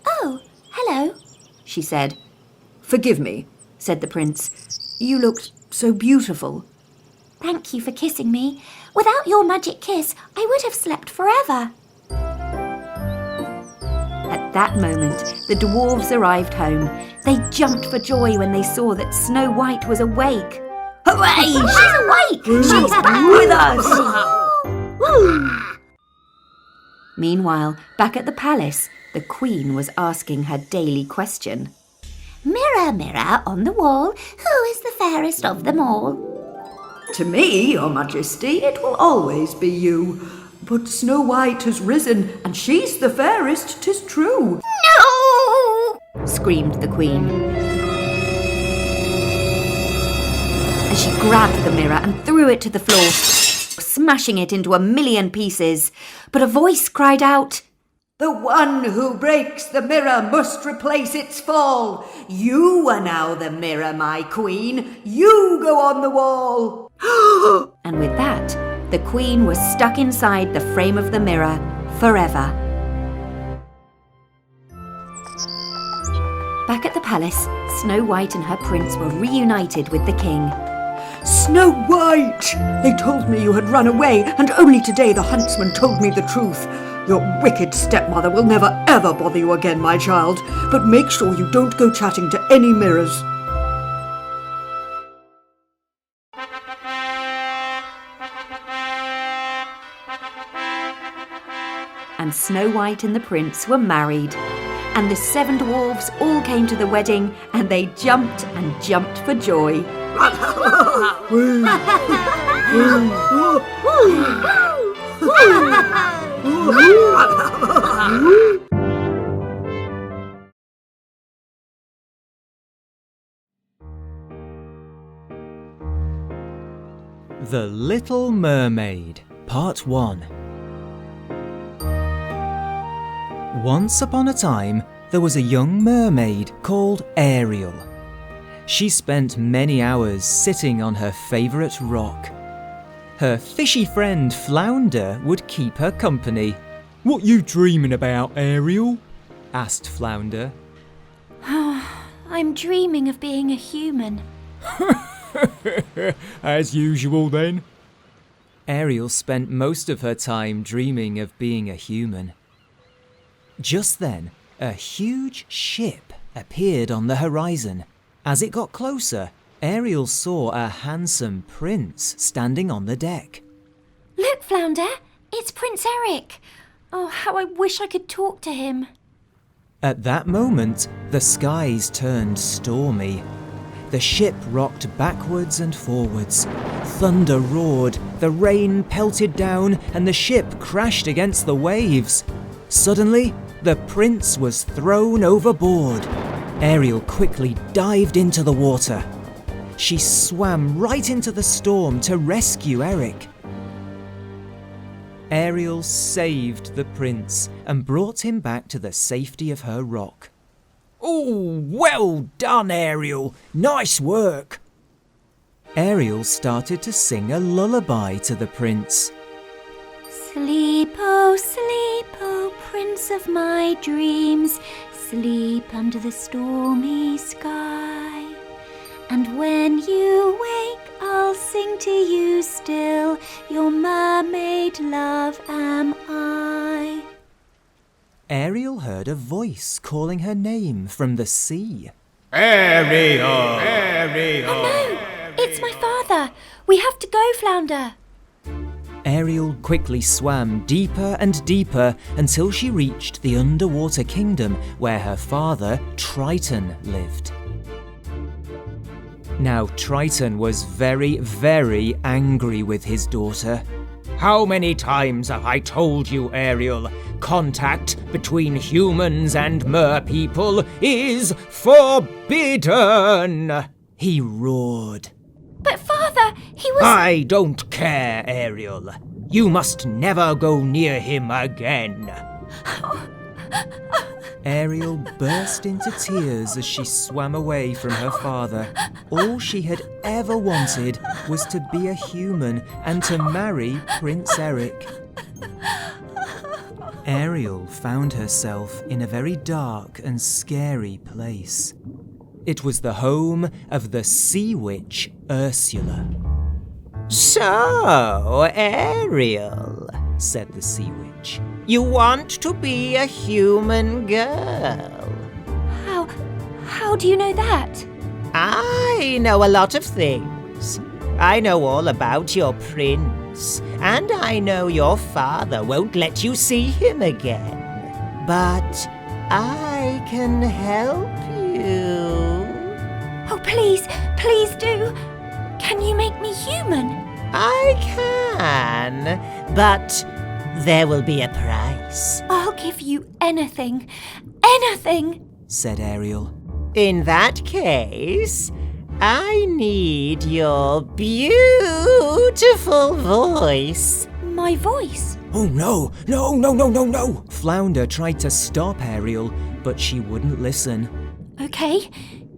Oh, hello, she said. Forgive me, said the prince. You looked so beautiful. Thank you for kissing me. Without your magic kiss, I would have slept forever. At that moment, the dwarves arrived home. They jumped for joy when they saw that Snow White was awake. Hooray! She's awake! She's back with us! Meanwhile, back at the palace, the queen was asking her daily question. Mirror, mirror on the wall, who is the fairest of them all? To me, your majesty, it will always be you. But Snow White has risen, and she's the fairest, 'tis true. No! Screamed the queen. And she grabbed the mirror and threw it to the floor, smashing it into 1,000,000 pieces. But a voice cried out, The one who breaks the mirror must replace its fall. You are now the mirror, my queen. You go on the wall. And with that, the queen was stuck inside the frame of the mirror forever. Back at the palace, Snow White and her prince were reunited with the king. Snow White! They told me you had run away, and only today the huntsman told me the truth. Your wicked stepmother will never ever bother you again, my child, but make sure you don't go chatting to any mirrors. and Snow White and the Prince were married. And the 7 dwarfs all came to the wedding, and they jumped and jumped for joy. The Little Mermaid, Part 1. Once upon a time, there was a young mermaid called Ariel. She spent many hours sitting on her favourite rock. Her fishy friend Flounder would keep her company. "What you dreaming about, Ariel?" asked Flounder. I'm dreaming of being a human. As usual then. Ariel spent most of her time dreaming of being a human. Just then, a huge ship appeared on the horizon. As it got closer, Ariel saw a handsome prince standing on the deck. Look, Flounder, it's Prince Eric. Oh, how I wish I could talk to him. At that moment, the skies turned stormy. The ship rocked backwards and forwards. Thunder roared, the rain pelted down, and the ship crashed against the waves. Suddenly, the prince was thrown overboard. Ariel quickly dived into the water. She swam right into the storm to rescue Eric. Ariel saved the prince and brought him back to the safety of her rock. "Oh, well done, Ariel. Nice work." Ariel started to sing a lullaby to the prince. Sleep, oh, prince of my dreams. Sleep under the stormy sky. And when you wake, I'll sing to you still. Your mermaid love am I. Ariel heard a voice calling her name from the sea. Ariel! Ariel! Oh no, it's my father. We have to go, Flounder. Ariel quickly swam deeper and deeper until she reached the underwater kingdom where her father, Triton, lived. Now, Triton was very, very angry with his daughter. How many times have I told you, Ariel? Contact between humans and merpeople is forbidden! He roared. But father, he was... I don't care, Ariel. You must never go near him again. Ariel burst into tears as she swam away from her father. All she had ever wanted was to be a human and to marry Prince Eric. Ariel found herself in a very dark and scary place. It was the home of the sea witch Ursula. So, Ariel, said the sea witch, you want to be a human girl? How do you know that? I know a lot of things. I know all about your prince, and I know your father won't let you see him again. But I can help you. Oh, please do. Can you make me human? I can, but there will be a price. I'll give you anything, said Ariel. In that case, I need your beautiful voice. My voice? Oh, no. Flounder tried to stop Ariel, but she wouldn't listen. Okay,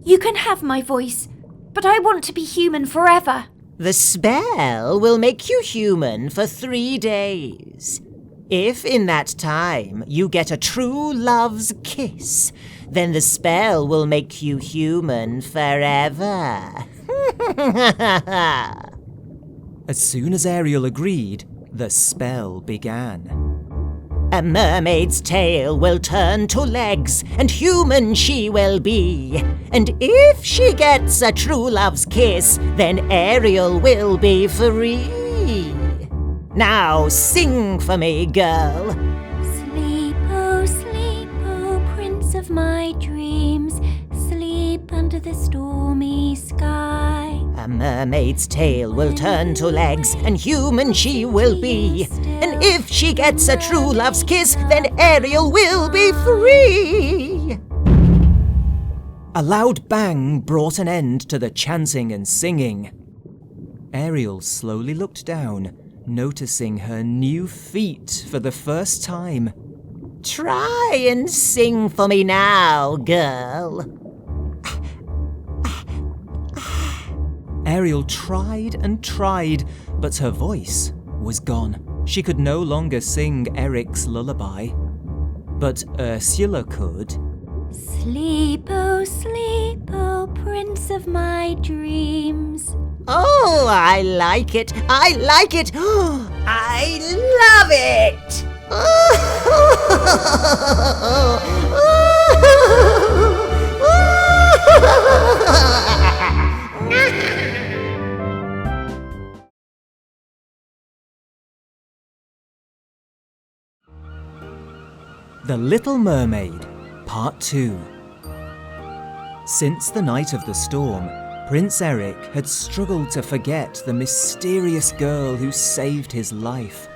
you can have my voice, but I want to be human forever. The spell will make you human for 3 days. If in that time you get a true love's kiss, then the spell will make you human forever. As soon as Ariel agreed, the spell began. A mermaid's tail will turn to legs, and human she will be. And if she gets a true love's kiss, then Ariel will be free. Now sing for me, girl. my dreams, sleep under the stormy sky. A mermaid's tail will turn to legs, and human she will be. And if she gets a true love's kiss, then Ariel will be free. A loud bang brought an end to the chanting and singing. Ariel slowly looked down, noticing her new feet for the first time. Try and sing for me now, girl. Ariel tried and tried, but her voice was gone. She could no longer sing Eric's lullaby. But Ursula could. Sleep, oh, prince of my dreams. Oh, I like it. I like it. I love it. The Little Mermaid, Part 2. Since the night of the storm, Prince Eric had struggled to forget the mysterious girl who saved his life.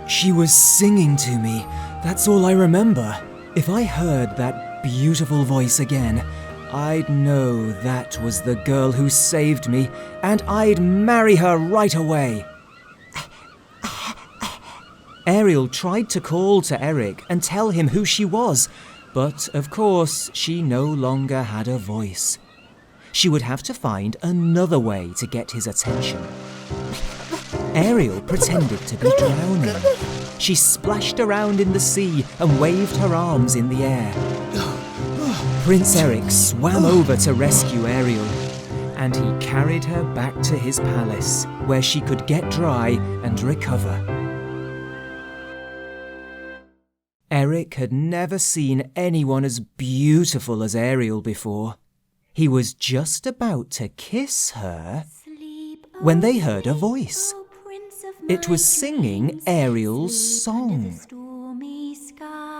She was singing to me, that's all I remember. If I heard that beautiful voice again, I'd know that was the girl who saved me, and I'd marry her right away. Ariel tried to call to Eric and tell him who she was, but of course she no longer had a voice. She would have to find another way to get his attention. Ariel pretended to be drowning. She splashed around in the sea and waved her arms in the air. Prince Eric swam over to rescue Ariel, and he carried her back to his palace, where she could get dry and recover. Eric had never seen anyone as beautiful as Ariel before. He was just about to kiss her when they heard a voice. It was singing Ariel's song.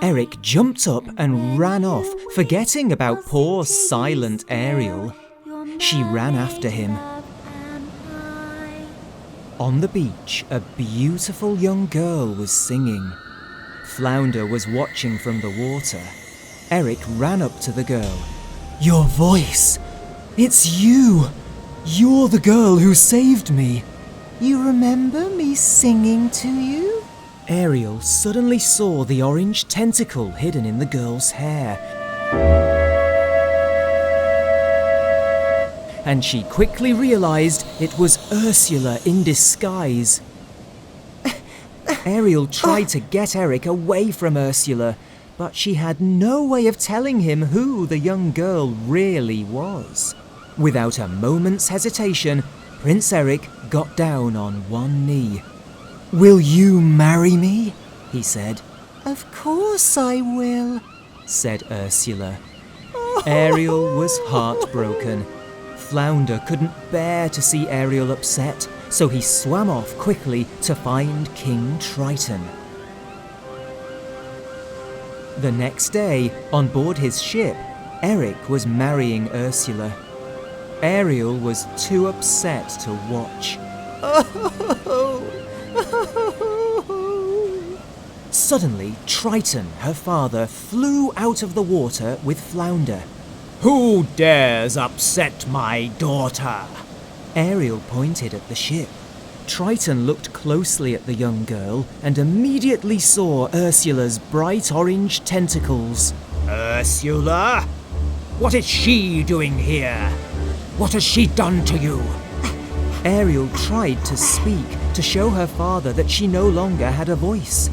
Eric jumped up and ran off, forgetting about poor silent Ariel. She ran after him. On the beach, a beautiful young girl was singing. Flounder was watching from the water. Eric ran up to the girl. Your voice! It's you! You're the girl who saved me. You remember me singing to you? Ariel suddenly saw the orange tentacle hidden in the girl's hair. And she quickly realized it was Ursula in disguise. Ariel tried to get Eric away from Ursula, but she had no way of telling him who the young girl really was. Without a moment's hesitation, Prince Eric got down on one knee. Will you marry me? He said. Of course I will, said Ursula. Ariel was heartbroken. Flounder couldn't bear to see Ariel upset, so he swam off quickly to find King Triton. The next day, on board his ship, Eric was marrying Ursula. Ariel was too upset to watch. Suddenly, Triton, her father, flew out of the water with Flounder. Who dares upset my daughter? Ariel pointed at the ship. Triton looked closely at the young girl and immediately saw Ursula's bright orange tentacles. Ursula? What is she doing here? What has she done to you? Ariel tried to speak to show her father that she no longer had a voice.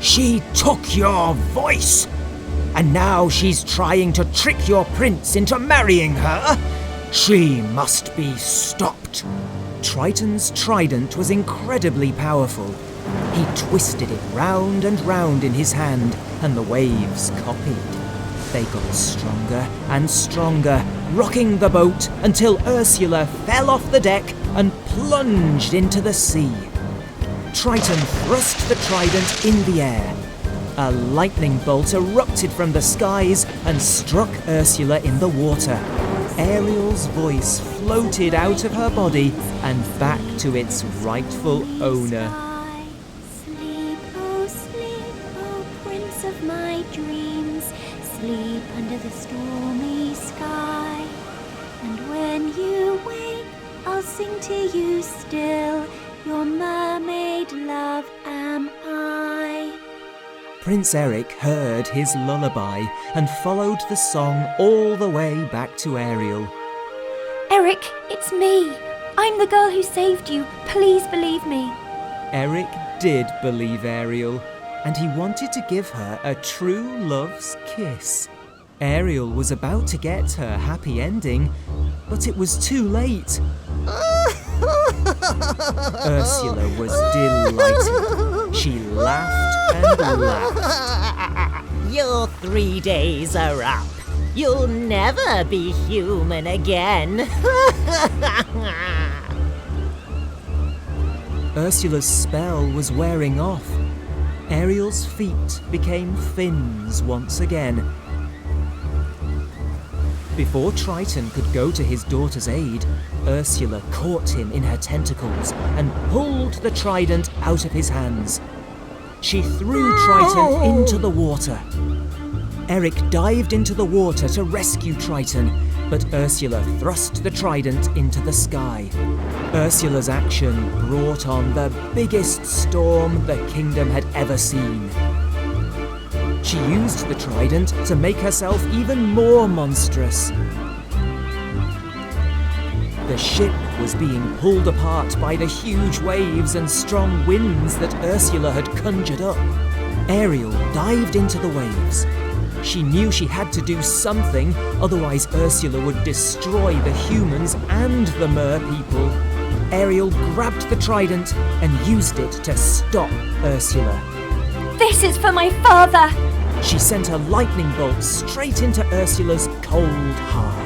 She took your voice, and now she's trying to trick your prince into marrying her? She must be stopped. Triton's trident was incredibly powerful. He twisted it round and round in his hand, and the waves copied. They got stronger and stronger, rocking the boat until Ursula fell off the deck and plunged into the sea. Triton thrust the trident in the air. A lightning bolt erupted from the skies and struck Ursula in the water. Ariel's voice floated out of her body and back to its rightful owner. Sleep, oh prince of my dreams, sleep under the stormy sky. And when you wake, I'll sing to you still, your mermaid love am I. Prince Eric heard his lullaby and followed the song all the way back to Ariel. Eric, it's me. I'm the girl who saved you. Please believe me. Eric did believe Ariel, and he wanted to give her a true love's kiss. Ariel was about to get her happy ending, but it was too late. Ursula was delighted. She laughed and laughed. Your 3 days are up. You'll never be human again. Ursula's spell was wearing off. Ariel's feet became fins once again. Before Triton could go to his daughter's aid, Ursula caught him in her tentacles and pulled the trident out of his hands. She threw Triton into the water. Eric dived into the water to rescue Triton, but Ursula thrust the trident into the sky. Ursula's action brought on the biggest storm the kingdom had ever seen. She used the trident to make herself even more monstrous. The ship was being pulled apart by the huge waves and strong winds that Ursula had conjured up. Ariel dived into the waves. She knew she had to do something, otherwise Ursula would destroy the humans and the mer people. Ariel grabbed the trident and used it to stop Ursula. This is for my father. She sent a lightning bolt straight into Ursula's cold heart.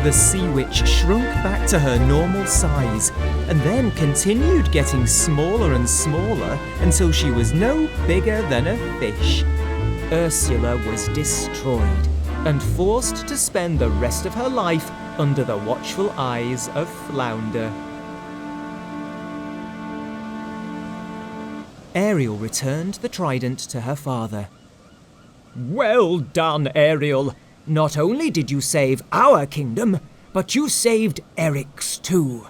The sea witch shrunk back to her normal size and then continued getting smaller and smaller until she was no bigger than a fish. Ursula was destroyed and forced to spend the rest of her life under the watchful eyes of Flounder. Ariel returned the trident to her father. Well done, Ariel. Not only did you save our kingdom, but you saved Eric's too.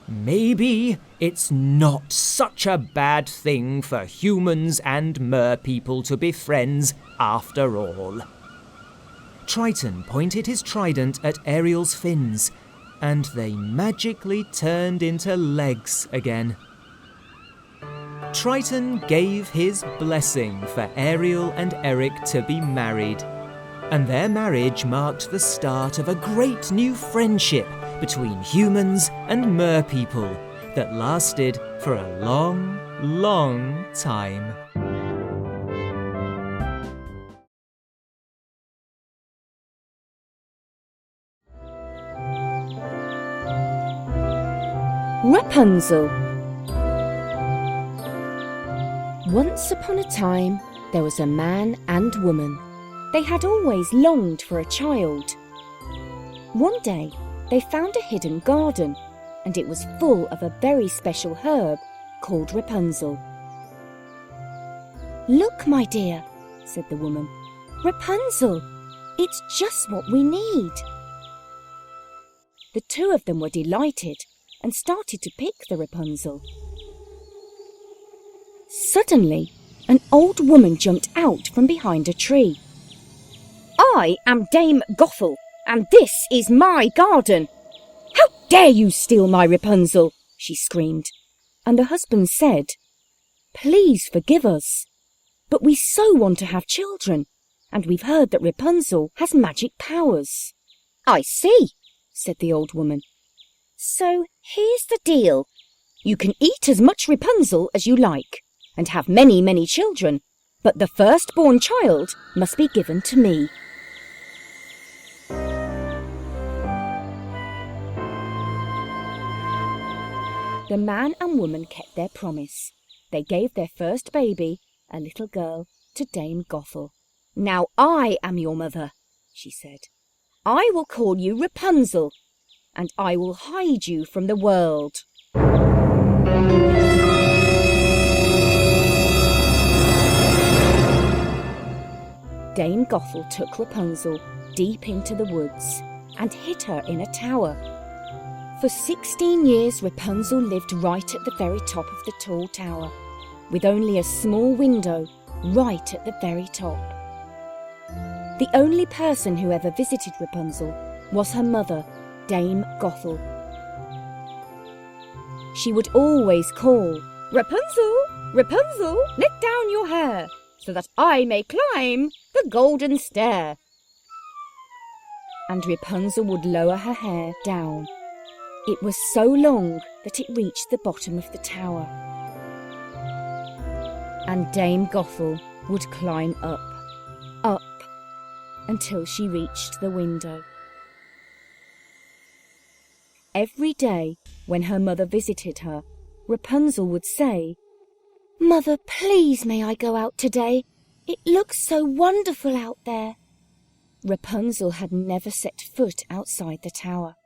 Maybe it's not such a bad thing for humans and mer people to be friends after all. Triton pointed his trident at Ariel's fins, and they magically turned into legs again. Triton gave his blessing for Ariel and Eric to be married, and their marriage marked the start of a great new friendship between humans and mer people that lasted for a long, long time. Rapunzel. Once upon a time, there was a man and woman. They had always longed for a child. One day, they found a hidden garden, and it was full of a very special herb called Rapunzel. "Look, my dear," said the woman. "Rapunzel! It's just what we need." The two of them were delighted and started to pick the Rapunzel. Suddenly, an old woman jumped out from behind a tree. "I am Dame Gothel, and this is my garden. How dare you steal my Rapunzel?" she screamed. And the husband said, "Please forgive us, but we so want to have children, and we've heard that Rapunzel has magic powers." "I see," said the old woman. "So here's the deal. You can eat as much Rapunzel as you like, and have many, many children, but the firstborn child must be given to me." The man and woman kept their promise. They gave their first baby, a little girl, to Dame Gothel. "Now I am your mother," she said. "I will call you Rapunzel, and I will hide you from the world." Dame Gothel took Rapunzel deep into the woods and hid her in a tower. For 16 years Rapunzel lived right at the very top of the tall tower, with only a small window right at the very top. The only person who ever visited Rapunzel was her mother, Dame Gothel. She would always call, "Rapunzel, Rapunzel, let down your hair, so that I may climb the golden stair." And Rapunzel would lower her hair down. It was so long that it reached the bottom of the tower. And Dame Gothel would climb up, until she reached the window. Every day, when her mother visited her, Rapunzel would say, "Mother, please may I go out today? It looks so wonderful out there." Rapunzel had never set foot outside the tower.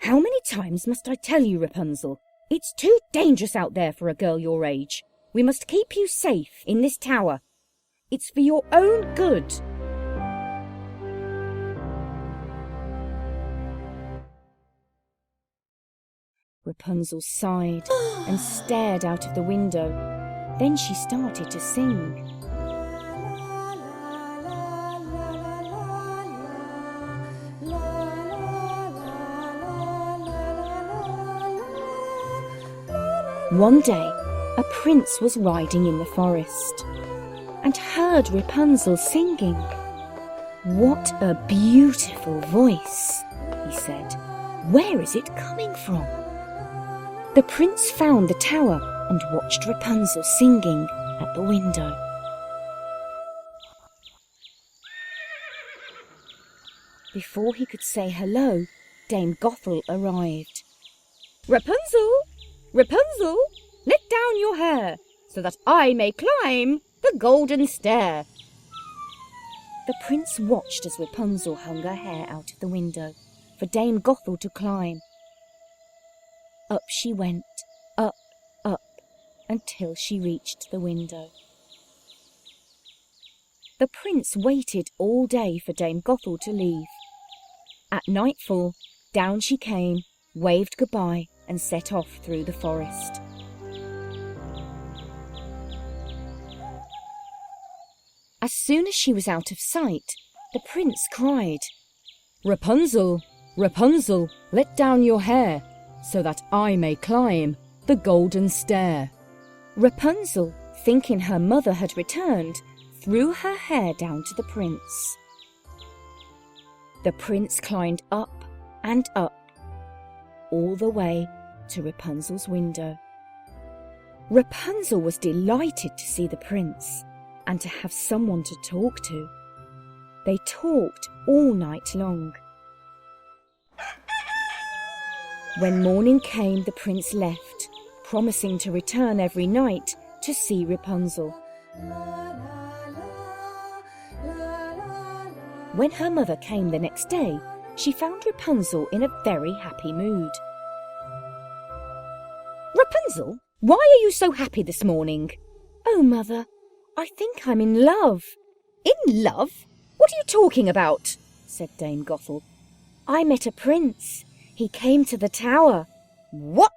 "How many times must I tell you, Rapunzel? It's too dangerous out there for a girl your age. We must keep you safe in this tower. It's for your own good." Rapunzel sighed and stared out of the window. Then she started to sing. One day, a prince was riding in the forest and heard Rapunzel singing. "What a beautiful voice," he said. "Where is it coming from?" The prince found the tower and watched Rapunzel singing at the window. Before he could say hello, Dame Gothel arrived. "Rapunzel, Rapunzel, let down your hair, so that I may climb the golden stair." The prince watched as Rapunzel hung her hair out of the window for Dame Gothel to climb. Up she went, up, until she reached the window. The prince waited all day for Dame Gothel to leave. At nightfall, down she came, waved goodbye, and set off through the forest. As soon as she was out of sight, the prince cried, "Rapunzel, Rapunzel, let down your hair, so that I may climb the golden stair." Rapunzel, thinking her mother had returned, threw her hair down to the prince. The prince climbed up and up, all the way to Rapunzel's window. Rapunzel was delighted to see the prince and to have someone to talk to. They talked all night long. When morning came, the prince left, promising to return every night to see Rapunzel. When her mother came the next day, she found Rapunzel in a very happy mood. "Rapunzel, why are you so happy this morning?" "Oh, Mother, I think I'm in love." "In love? What are you talking about?" said Dame Gothel. "I met a prince. He came to the tower." "What?"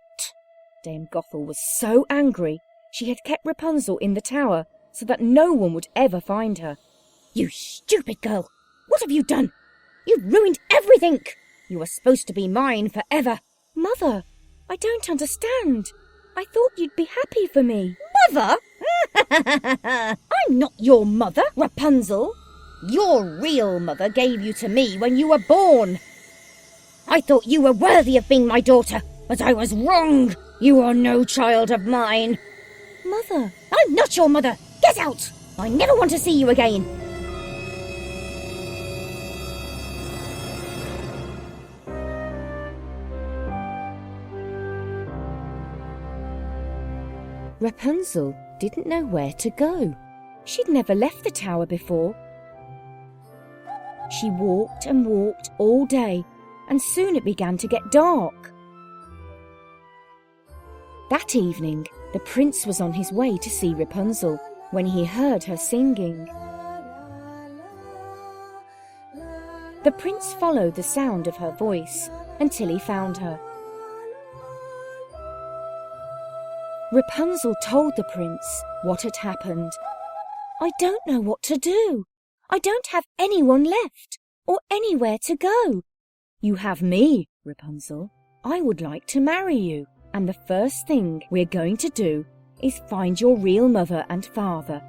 Dame Gothel was so angry. She had kept Rapunzel in the tower so that no one would ever find her. "You stupid girl! What have you done? You've ruined everything! You were supposed to be mine forever." "Mother, I don't understand. I thought you'd be happy for me." "Mother? I'm not your mother, Rapunzel. Your real mother gave you to me when you were born. I thought you were worthy of being my daughter, but I was wrong. You are no child of mine." "Mother." "I'm not your mother. Get out. I never want to see you again." Rapunzel didn't know where to go. She'd never left the tower before. She walked and walked all day, and soon it began to get dark. That evening, the prince was on his way to see Rapunzel when he heard her singing. The prince followed the sound of her voice until he found her. Rapunzel told the prince what had happened. "I don't know what to do. I don't have anyone left or anywhere to go. You have me, Rapunzel. I would like to marry you, and the first thing we're going to do is find your real mother and father."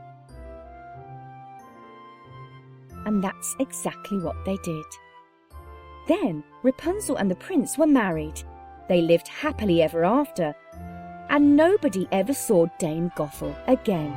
And that's exactly what they did. Then Rapunzel and the prince were married. They lived happily ever after, and nobody ever saw Dame Gothel again.